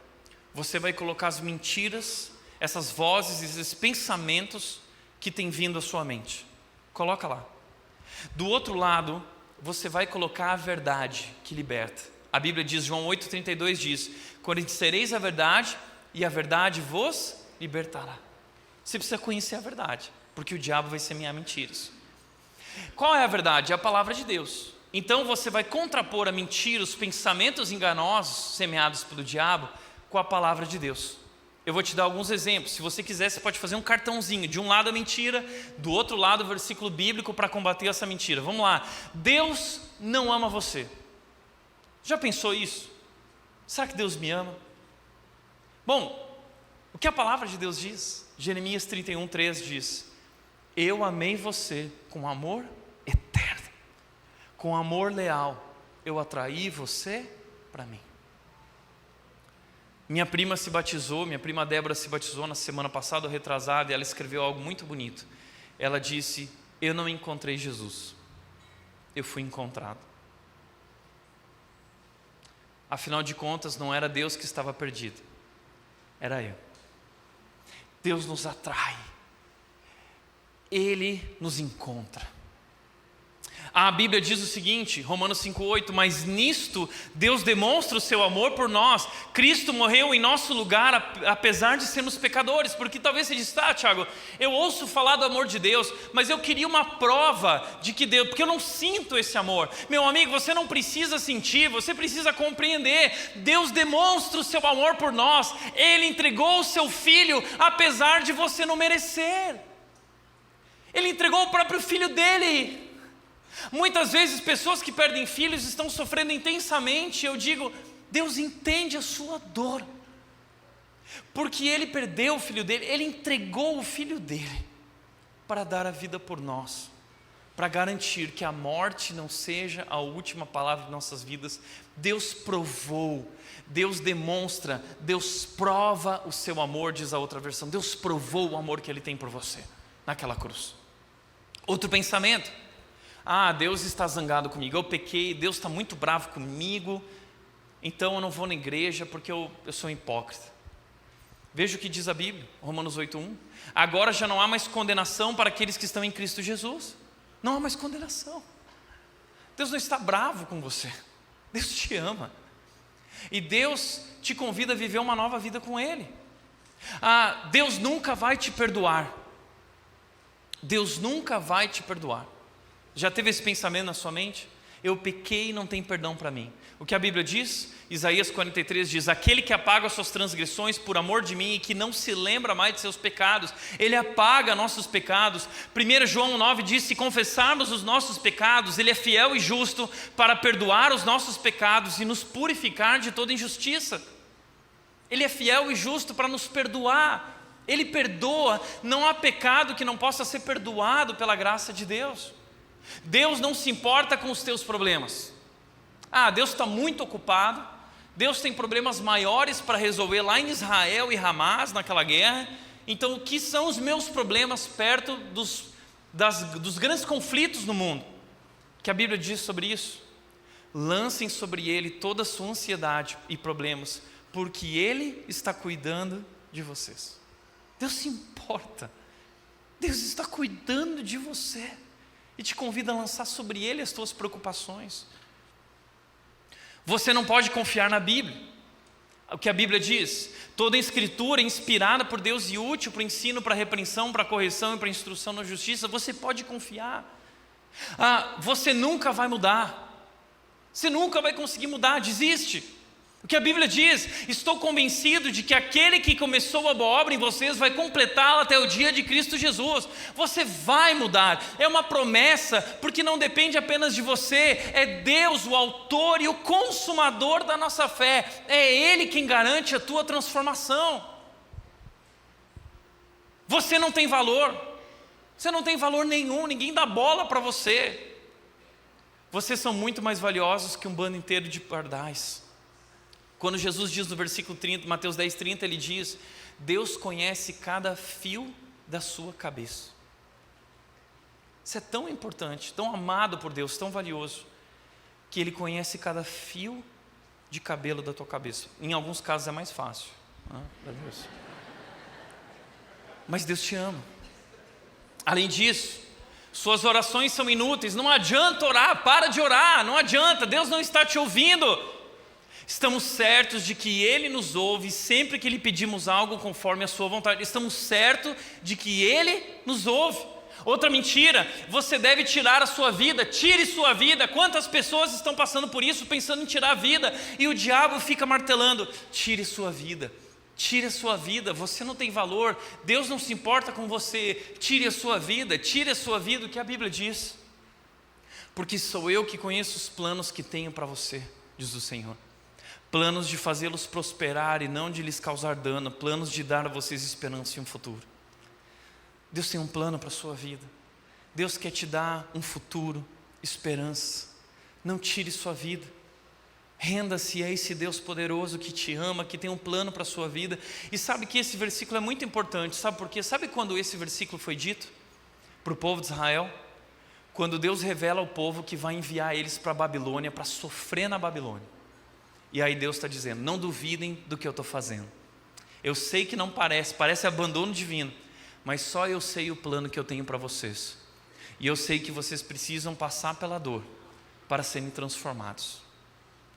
você vai colocar as mentiras, essas vozes, esses pensamentos que têm vindo à sua mente. Coloca lá. Do outro lado, você vai colocar a verdade que liberta. A Bíblia diz, João 8,32 diz: conhecereis a verdade e a verdade vos libertará. Você precisa conhecer a verdade, porque o diabo vai semear mentiras. Qual é a verdade? É a palavra de Deus. Então você vai contrapor a mentira, os pensamentos enganosos semeados pelo diabo, com a palavra de Deus. Eu vou te dar alguns exemplos. Se você quiser, você pode fazer um cartãozinho. De um lado a mentira, do outro lado o versículo bíblico para combater essa mentira. Vamos lá. Deus não ama você. Já pensou isso? Será que Deus me ama? Bom, o que a palavra de Deus diz? Jeremias 31:3 diz: eu amei você com amor eterno, com amor leal, eu atraí você para mim. Minha prima Débora se batizou na semana passada, ou retrasada, e ela escreveu algo muito bonito. Ela disse: eu não encontrei Jesus, eu fui encontrado. Afinal de contas, não era Deus que estava perdido, era eu. Deus nos atrai, Ele nos encontra. A Bíblia diz o seguinte, Romanos 5,8: mas nisto Deus demonstra o seu amor por nós. Cristo morreu em nosso lugar, apesar de sermos pecadores. Porque talvez você diz: tá, Tiago, eu ouço falar do amor de Deus, mas eu queria uma prova de que Deus, porque eu não sinto esse amor. Meu amigo, você não precisa sentir, você precisa compreender. Deus demonstra o seu amor por nós. Ele entregou o seu Filho, apesar de você não merecer. Ele entregou o próprio Filho dele. Muitas vezes pessoas que perdem filhos estão sofrendo intensamente. Eu digo: Deus entende a sua dor, Porque Ele perdeu o Filho dele, Ele entregou o Filho dele para dar a vida por nós, para garantir que a morte não seja a última palavra de nossas vidas. Deus provou, Deus demonstra, Deus prova o seu amor, diz a outra versão. Deus provou o amor que Ele tem por você naquela cruz. Outro pensamento: Deus está zangado comigo, eu pequei, Deus está muito bravo comigo, então eu não vou na igreja porque eu sou hipócrita. Veja o que diz a Bíblia, Romanos 8:1. Agora já não há mais condenação para aqueles que estão em Cristo Jesus. Não há mais condenação. Deus não está bravo com você, Deus te ama, e Deus te convida a viver uma nova vida com Ele. Deus nunca vai te perdoar. Deus nunca vai te perdoar. Já teve esse pensamento na sua mente? Eu pequei e não tem perdão para mim. O que a Bíblia diz? Isaías 43 diz: aquele que apaga as suas transgressões por amor de mim e que não se lembra mais de seus pecados, Ele apaga nossos pecados. 1 João 9 diz: se confessarmos os nossos pecados, Ele é fiel e justo para perdoar os nossos pecados e nos purificar de toda injustiça. Ele é fiel e justo para nos perdoar. Ele perdoa, não há pecado que não possa ser perdoado pela graça de Deus. Deus não se importa com os teus problemas. Deus está muito ocupado, Deus tem problemas maiores para resolver lá em Israel e Hamas, naquela guerra. Então o que são os meus problemas perto dos grandes conflitos no mundo? O que a Bíblia diz sobre isso? Lancem sobre Ele toda a sua ansiedade e problemas, porque Ele está cuidando de vocês. Deus se importa, Deus está cuidando de você e te convida a lançar sobre Ele as tuas preocupações. Você não pode confiar na Bíblia. O que a Bíblia diz? Toda a Escritura é inspirada por Deus e útil para o ensino, para a repreensão, para a correção e para a instrução na justiça. Você pode confiar. Você nunca vai mudar. Você nunca vai conseguir mudar, desiste. O que a Bíblia diz? Estou convencido de que aquele que começou a boa obra em vocês vai completá-la até o dia de Cristo Jesus. Você vai mudar, é uma promessa, porque não depende apenas de você, é Deus o autor e o consumador da nossa fé, é Ele quem garante a tua transformação. Você não tem valor, você não tem valor nenhum, ninguém dá bola para você. Vocês são muito mais valiosos que um bando inteiro de pardais. Quando Jesus diz no versículo 30, Mateus 10:30, Ele diz: Deus conhece cada fio da sua cabeça. Isso é tão importante, tão amado por Deus, tão valioso, que Ele conhece cada fio de cabelo da tua cabeça. Em alguns casos é mais fácil, mas Deus te ama. Além disso, suas orações são inúteis. Não adianta orar, para de orar, não adianta, Deus não está te ouvindo. Estamos certos de que Ele nos ouve sempre que lhe pedimos algo conforme a sua vontade. Estamos certos de que Ele nos ouve. Outra mentira: você deve tirar a sua vida. Tire sua vida. Quantas pessoas estão passando por isso, pensando em tirar a vida, e o diabo fica martelando: tire sua vida, tire a sua vida, você não tem valor, Deus não se importa com você, tire a sua vida, tire a sua vida. O que a Bíblia diz? Porque sou eu que conheço os planos que tenho para você, diz o Senhor. Planos de fazê-los prosperar e não de lhes causar dano, planos de dar a vocês esperança e um futuro. Deus tem um plano para a sua vida. Deus quer te dar um futuro, esperança. Não tire sua vida. Renda-se a esse Deus poderoso que te ama, que tem um plano para a sua vida. E sabe que esse versículo é muito importante, sabe por quê? Sabe quando esse versículo foi dito para o povo de Israel? Quando Deus revela ao povo que vai enviar eles para a Babilônia, para sofrer na Babilônia. E aí Deus está dizendo: não duvidem do que eu estou fazendo. Eu sei que não parece abandono divino, mas só eu sei o plano que eu tenho para vocês. E eu sei que vocês precisam passar pela dor para serem transformados.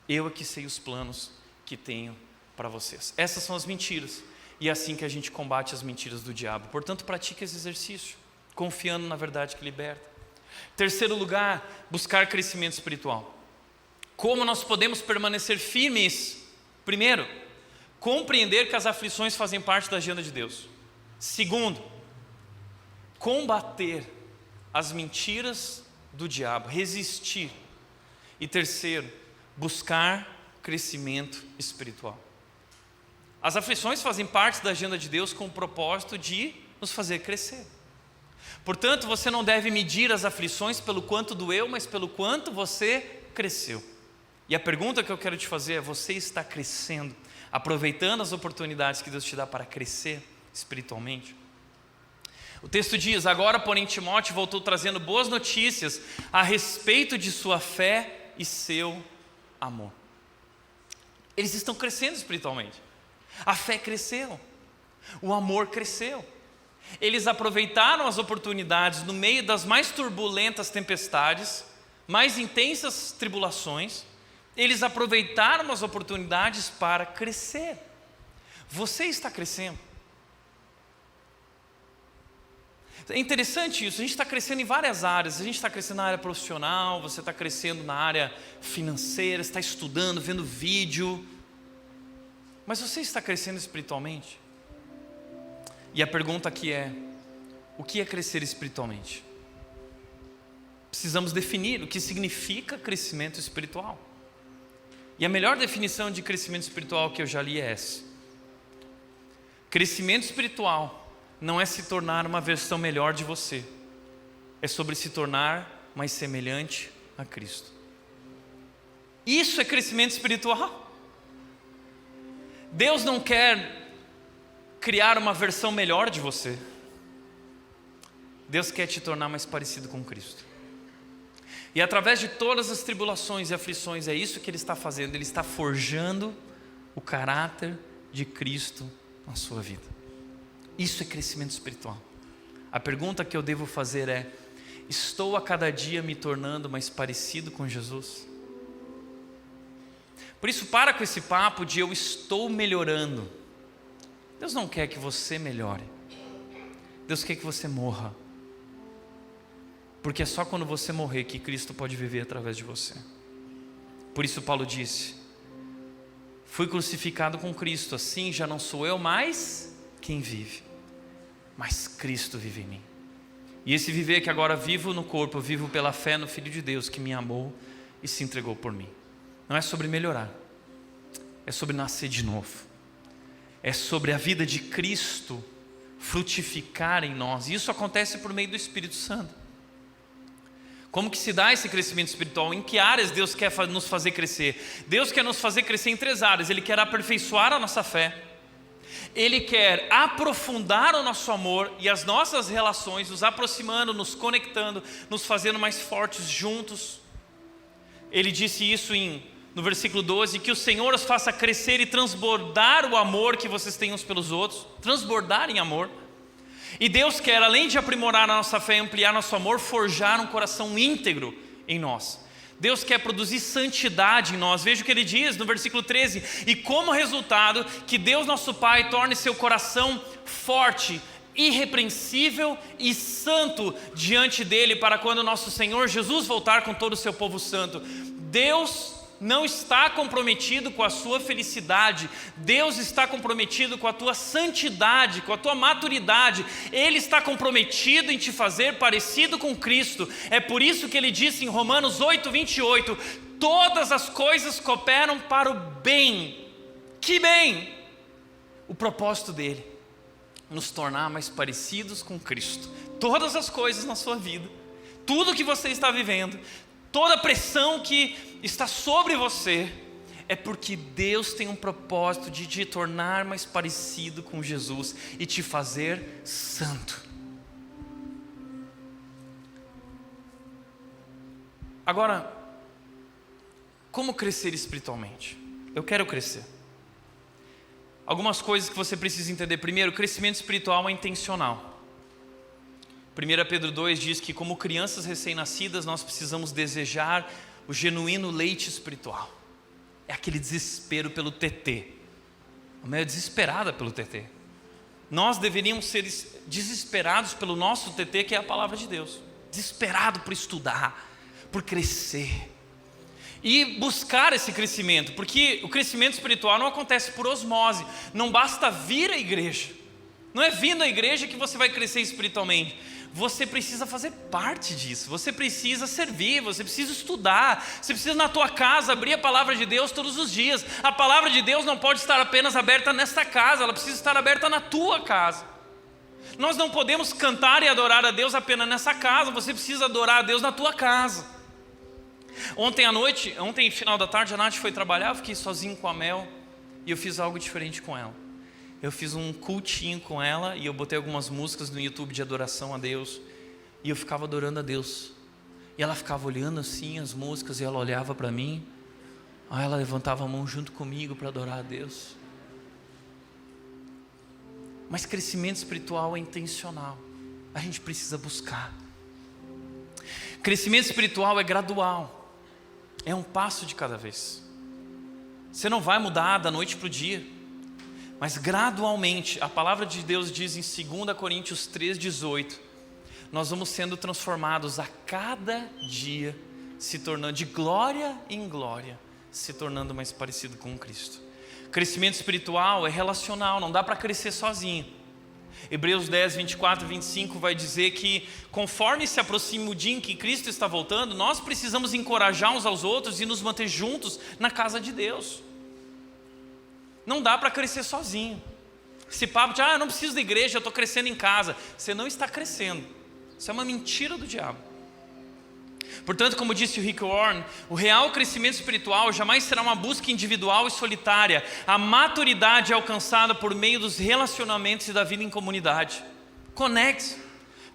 Eu é que sei os planos que tenho para vocês. Essas são as mentiras, e é assim que a gente combate as mentiras do diabo. Portanto, pratique esse exercício, confiando na verdade que liberta. Terceiro lugar, buscar crescimento espiritual. Como nós podemos permanecer firmes? Primeiro, compreender que as aflições fazem parte da agenda de Deus. Segundo, combater as mentiras do diabo, resistir. E terceiro, buscar crescimento espiritual. As aflições fazem parte da agenda de Deus com o propósito de nos fazer crescer. Portanto, você não deve medir as aflições pelo quanto doeu, mas pelo quanto você cresceu. E a pergunta que eu quero te fazer é: você está crescendo, aproveitando as oportunidades que Deus te dá para crescer espiritualmente? O texto diz: agora, porém, Timóteo voltou trazendo boas notícias a respeito de sua fé e seu amor. Eles estão crescendo espiritualmente. A fé cresceu, o amor cresceu. Eles aproveitaram as oportunidades no meio das mais turbulentas tempestades, mais intensas tribulações. Eles aproveitaram as oportunidades para crescer. Você está crescendo. É interessante isso, a gente está crescendo em várias áreas. A gente está crescendo na área profissional, você está crescendo na área financeira, está estudando, vendo vídeo. Mas você está crescendo espiritualmente? E a pergunta aqui é: o que é crescer espiritualmente? Precisamos definir o que significa crescimento espiritual. E a melhor definição de crescimento espiritual que eu já li é essa: crescimento espiritual não é se tornar uma versão melhor de você, é sobre se tornar mais semelhante a Cristo. Isso é crescimento espiritual. Deus não quer criar uma versão melhor de você. Deus quer te tornar mais parecido com Cristo. E através de todas as tribulações e aflições, é isso que Ele está fazendo. Ele está forjando o caráter de Cristo na sua vida. Isso é crescimento espiritual. A pergunta que eu devo fazer é: estou a cada dia me tornando mais parecido com Jesus? Por isso, para com esse papo de eu estou melhorando. Deus não quer que você melhore. Deus quer que você morra. Porque é só quando você morrer que Cristo pode viver através de você. Por isso Paulo disse: fui crucificado com Cristo, assim já não sou eu mais quem vive, mas Cristo vive em mim. E esse viver que agora vivo no corpo, eu vivo pela fé no Filho de Deus que me amou e se entregou por mim. Não é sobre melhorar, é sobre nascer de novo. É sobre a vida de Cristo frutificar em nós. E isso acontece por meio do Espírito Santo. Como que se dá esse crescimento espiritual? Em que áreas Deus quer nos fazer crescer? Deus quer nos fazer crescer em 3 áreas. Ele quer aperfeiçoar a nossa fé, Ele quer aprofundar o nosso amor e as nossas relações, nos aproximando, nos conectando, nos fazendo mais fortes juntos. Ele disse isso no versículo 12, que o Senhor os faça crescer e transbordar o amor que vocês têm uns pelos outros, transbordar em amor. E Deus quer, além de aprimorar a nossa fé e ampliar nosso amor, forjar um coração íntegro em nós. Deus quer produzir santidade em nós. Veja o que Ele diz no versículo 13: e como resultado, que Deus nosso Pai torne seu coração forte, irrepreensível e santo diante dEle, para quando nosso Senhor Jesus voltar com todo o seu povo santo. Deus não está comprometido com a sua felicidade. Deus está comprometido com a tua santidade, com a tua maturidade. Ele está comprometido em te fazer parecido com Cristo. É por isso que Ele disse em Romanos 8:28: todas as coisas cooperam para o bem. Que bem? O propósito dEle: nos tornar mais parecidos com Cristo. Todas as coisas na sua vida, tudo que você está vivendo, toda a pressão que está sobre você, é porque Deus tem um propósito de te tornar mais parecido com Jesus e te fazer santo. Agora, como crescer espiritualmente? Eu quero crescer. Algumas coisas que você precisa entender. Primeiro, o crescimento espiritual é intencional. 1 Pedro 2 diz que, como crianças recém-nascidas, nós precisamos desejar o genuíno leite espiritual. É aquele desespero pelo TT. A mulher é desesperada pelo TT. Nós deveríamos ser desesperados pelo nosso TT, que é a palavra de Deus. Desesperado por estudar, por crescer. E buscar esse crescimento, porque o crescimento espiritual não acontece por osmose. Não basta vir à igreja. Não é vindo à igreja que você vai crescer espiritualmente. você precisa fazer parte disso, você precisa servir, você precisa estudar, você precisa na tua casa abrir a palavra de Deus todos os dias. A palavra de Deus não pode estar apenas aberta nesta casa, ela precisa estar aberta na tua casa. Nós não podemos cantar e adorar a Deus apenas nessa casa, você precisa adorar a Deus na tua casa. Ontem final da tarde, a Nath foi trabalhar, eu fiquei sozinho com a Mel e eu fiz algo diferente com ela. Eu fiz um cultinho com ela e eu botei algumas músicas no YouTube de adoração a Deus e eu ficava adorando a Deus. E ela ficava olhando assim as músicas e ela olhava para mim, aí ela levantava a mão junto comigo para adorar a Deus. Mas crescimento espiritual é intencional, a gente precisa buscar. Crescimento espiritual é gradual, é um passo de cada vez. Você não vai mudar da noite para o dia, mas gradualmente. A palavra de Deus diz em 2 Coríntios 3,18, nós vamos sendo transformados a cada dia, se tornando de glória em glória, se tornando mais parecido com Cristo. Crescimento espiritual é relacional, não dá para crescer sozinho. Hebreus 10, 24 e 25 vai dizer que conforme se aproxima o dia em que Cristo está voltando, nós precisamos encorajar uns aos outros e nos manter juntos na casa de Deus. Não dá para crescer sozinho. Esse papo de, eu não preciso da igreja, eu estou crescendo em casa. Você não está crescendo. Isso é uma mentira do diabo. Portanto, como disse o Rick Warren, o real crescimento espiritual jamais será uma busca individual e solitária. A maturidade é alcançada por meio dos relacionamentos e da vida em comunidade. Conecte-se.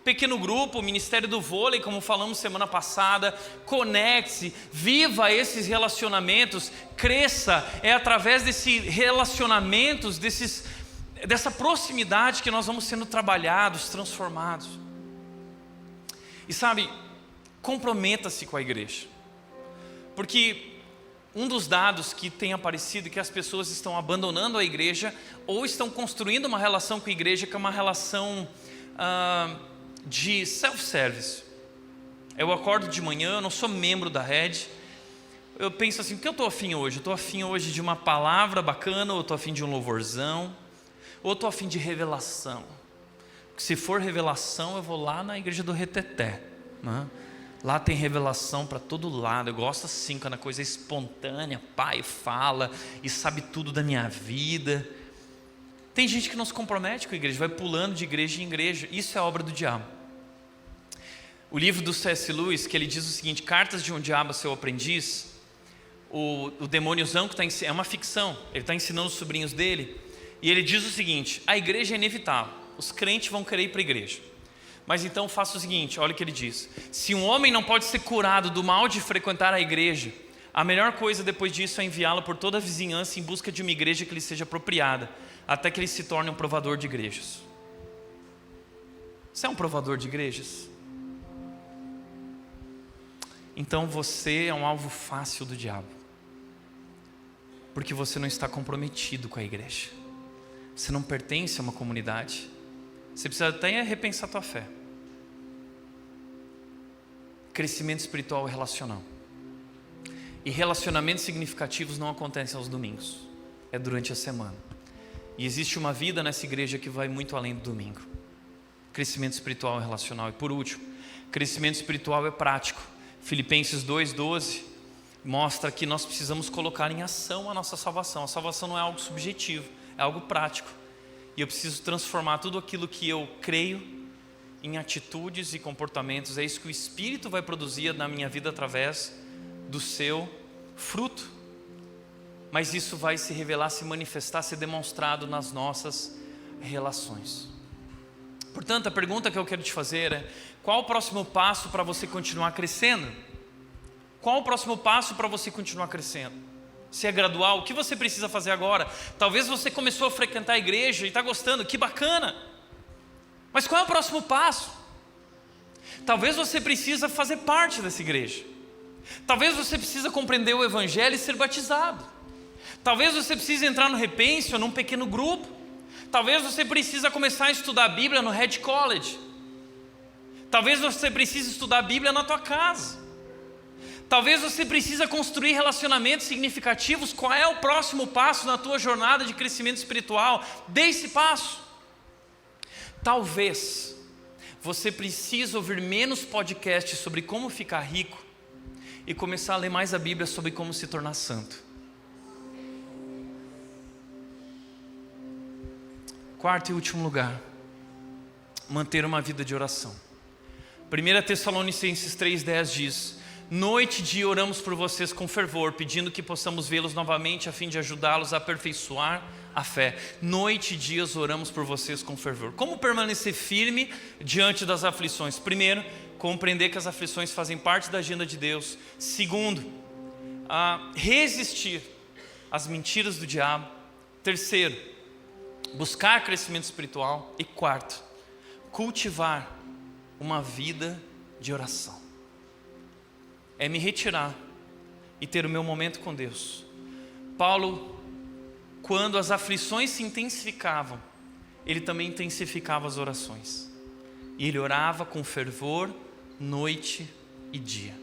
Pequeno grupo, ministério do vôlei, como falamos semana passada. Conecte-se, viva esses relacionamentos, cresça. É através desses relacionamentos, dessa proximidade que nós vamos sendo trabalhados, transformados. E sabe, comprometa-se com a igreja, porque um dos dados que tem aparecido é que as pessoas estão abandonando a igreja ou estão construindo uma relação com a igreja que é uma relação de self-service. Eu acordo de manhã, eu não sou membro da Red, eu penso assim, o que eu estou afim hoje? Eu estou afim hoje de uma palavra bacana, ou eu estou afim de um louvorzão, ou eu estou afim de revelação. Porque se for revelação, eu vou lá na igreja do Reteté, né? Lá tem revelação para todo lado. Eu gosto assim, quando a coisa é espontânea, pai fala e sabe tudo da minha vida. Tem gente que não se compromete com a igreja, vai pulando de igreja em igreja. Isso é obra do diabo. O livro do C.S. Lewis, que ele diz o seguinte: Cartas de um Diabo a Seu Aprendiz. O demôniozão que é uma ficção, ele está ensinando os sobrinhos dele, e ele diz o seguinte: a igreja é inevitável, os crentes vão querer ir para a igreja, mas então faça o seguinte, olha o que ele diz: se um homem não pode ser curado do mal de frequentar a igreja, a melhor coisa depois disso é enviá-lo por toda a vizinhança em busca de uma igreja que lhe seja apropriada, até que ele se torne um provador de igrejas. Você é um provador de igrejas? Então você é um alvo fácil do diabo, porque você não está comprometido com a igreja, você não pertence a uma comunidade. Você precisa até repensar a tua fé. Crescimento espiritual é relacional, e relacionamentos significativos não acontecem aos domingos, é durante a semana. E existe uma vida nessa igreja que vai muito além do domingo. Crescimento espiritual é relacional. E por último, crescimento espiritual é prático. Filipenses 2:12 mostra que nós precisamos colocar em ação a nossa salvação. A salvação não é algo subjetivo, é algo prático. E eu preciso transformar tudo aquilo que eu creio em atitudes e comportamentos. É isso que o Espírito vai produzir na minha vida através do seu fruto. Mas isso vai se revelar, se manifestar, ser demonstrado nas nossas relações. Portanto, a pergunta que eu quero te fazer é: qual o próximo passo para você continuar crescendo? Qual o próximo passo para você continuar crescendo? Se é gradual, o que você precisa fazer agora? Talvez você começou a frequentar a igreja e está gostando, que bacana. Mas qual é o próximo passo? Talvez você precisa fazer parte dessa igreja. Talvez você precisa compreender o evangelho e ser batizado. Talvez você precise entrar no Repense ou num pequeno grupo. Talvez você precisa começar a estudar a Bíblia no Red College. Talvez você precise estudar a Bíblia na tua casa. Talvez você precisa construir relacionamentos significativos. Qual é o próximo passo na tua jornada de crescimento espiritual? Dê esse passo. Talvez você precisa ouvir menos podcasts sobre como ficar rico e começar a ler mais a Bíblia sobre como se tornar santo. Quarto e último lugar, manter uma vida de oração. 1 Tessalonicenses 3,10 diz: noite e dia oramos por vocês com fervor, pedindo que possamos vê-los novamente a fim de ajudá-los a aperfeiçoar a fé. Noite e dias oramos por vocês com fervor. Como permanecer firme diante das aflições? Primeiro, compreender que as aflições fazem parte da agenda de Deus. Segundo, resistir às mentiras do diabo. Terceiro, buscar crescimento espiritual. E quarto, cultivar uma vida de oração. É me retirar e ter o meu momento com Deus. Paulo, quando as aflições se intensificavam, ele também intensificava as orações. E ele orava com fervor, noite e dia.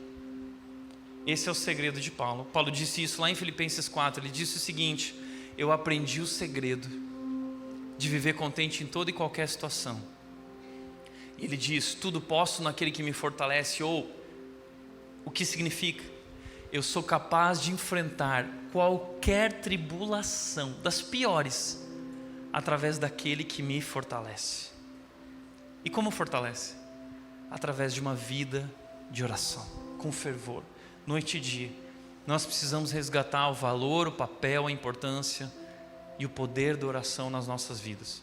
Esse é o segredo de Paulo. Paulo disse isso lá em Filipenses 4. Ele disse o seguinte: eu aprendi o segredo de viver contente em toda e qualquer situação. Ele diz: tudo posso naquele que me fortalece. Ou, o que significa? Eu sou capaz de enfrentar qualquer tribulação, das piores, através daquele que me fortalece. E como fortalece? Através de uma vida de oração, com fervor, noite e dia. Nós precisamos resgatar o valor, o papel, a importância e o poder da oração nas nossas vidas.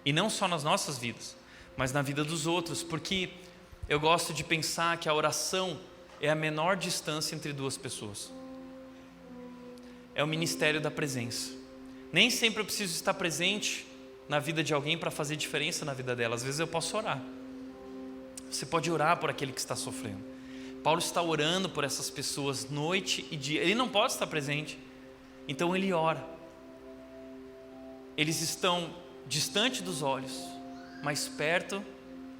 E não só nas nossas vidas, mas na vida dos outros, porque eu gosto de pensar que a oração é a menor distância entre duas pessoas. É o ministério da presença. Nem sempre eu preciso estar presente na vida de alguém para fazer diferença na vida dela. Às vezes eu posso orar. Você pode orar por aquele que está sofrendo. Paulo está orando por essas pessoas noite e dia. Ele não pode estar presente, então ele ora. Eles estão distante dos olhos, mas perto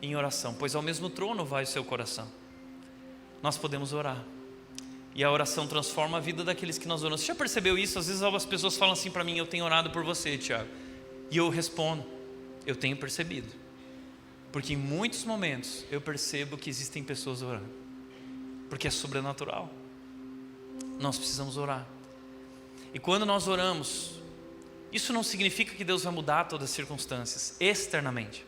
em oração, pois ao mesmo trono vai o seu coração. Nós podemos orar, e a oração transforma a vida daqueles que nós oramos. Você já percebeu isso? Às vezes algumas pessoas falam assim para mim: eu tenho orado por você, Tiago. E eu respondo: eu tenho percebido, porque em muitos momentos eu percebo que existem pessoas orando, porque é sobrenatural. Nós precisamos orar. E quando nós oramos, isso não significa que Deus vai mudar todas as circunstâncias externamente,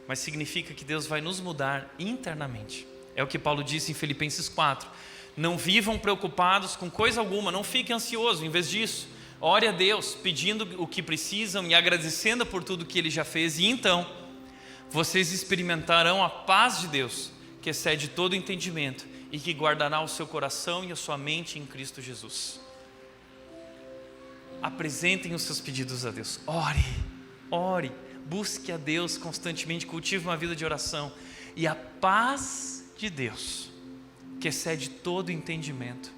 mas significa que Deus vai nos mudar internamente. É o que Paulo disse em Filipenses 4. Não vivam preocupados com coisa alguma, não fiquem ansiosos. Em vez disso, ore a Deus, pedindo o que precisam e agradecendo por tudo que Ele já fez. E então, vocês experimentarão a paz de Deus, que excede todo entendimento e que guardará o seu coração e a sua mente em Cristo Jesus. Apresentem os seus pedidos a Deus. Ore, busque a Deus constantemente, cultive uma vida de oração. E a paz de Deus, que excede todo entendimento,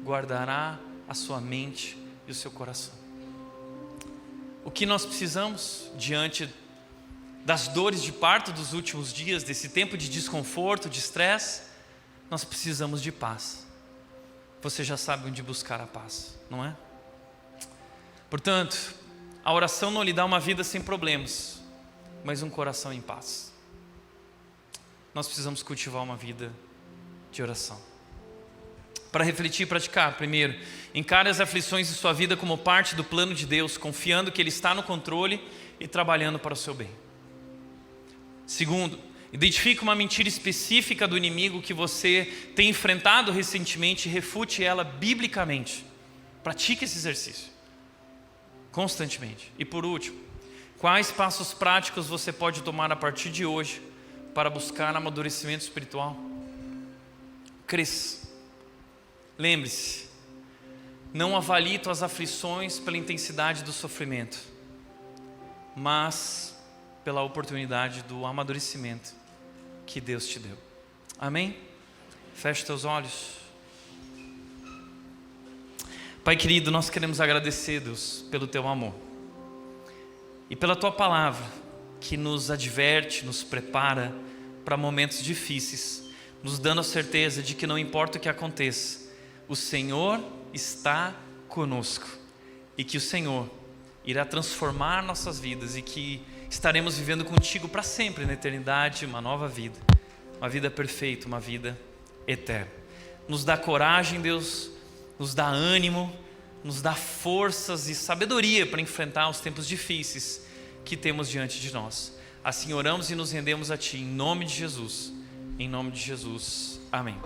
guardará a sua mente e o seu coração. O que nós precisamos diante das dores de parto dos últimos dias, desse tempo de desconforto, de estresse? Nós precisamos de paz. Você já sabe onde buscar a paz, não é? Portanto, a oração não lhe dá uma vida sem problemas, mas um coração em paz. Nós precisamos cultivar uma vida de oração. Para refletir e praticar, primeiro, encare as aflições de sua vida como parte do plano de Deus, confiando que Ele está no controle e trabalhando para o seu bem. Segundo, identifique uma mentira específica do inimigo que você tem enfrentado recentemente e refute ela biblicamente. Pratique esse exercício constantemente. E por último, quais passos práticos você pode tomar a partir de hoje para buscar amadurecimento espiritual? Cresça. Lembre-se, não avalie tuas aflições pela intensidade do sofrimento, mas pela oportunidade do amadurecimento que Deus te deu. Amém? Feche teus olhos. Pai querido, nós queremos agradecer, Deus, pelo Teu amor e pela Tua palavra, que nos adverte, nos prepara para momentos difíceis, nos dando a certeza de que não importa o que aconteça, o Senhor está conosco e que o Senhor irá transformar nossas vidas e que estaremos vivendo contigo para sempre na eternidade, uma nova vida, uma vida perfeita, uma vida eterna. Nos dá coragem, Deus, nos dá ânimo, nos dá forças e sabedoria para enfrentar os tempos difíceis que temos diante de nós. Assim oramos e nos rendemos a Ti, em nome de Jesus. Em nome de Jesus. Amém.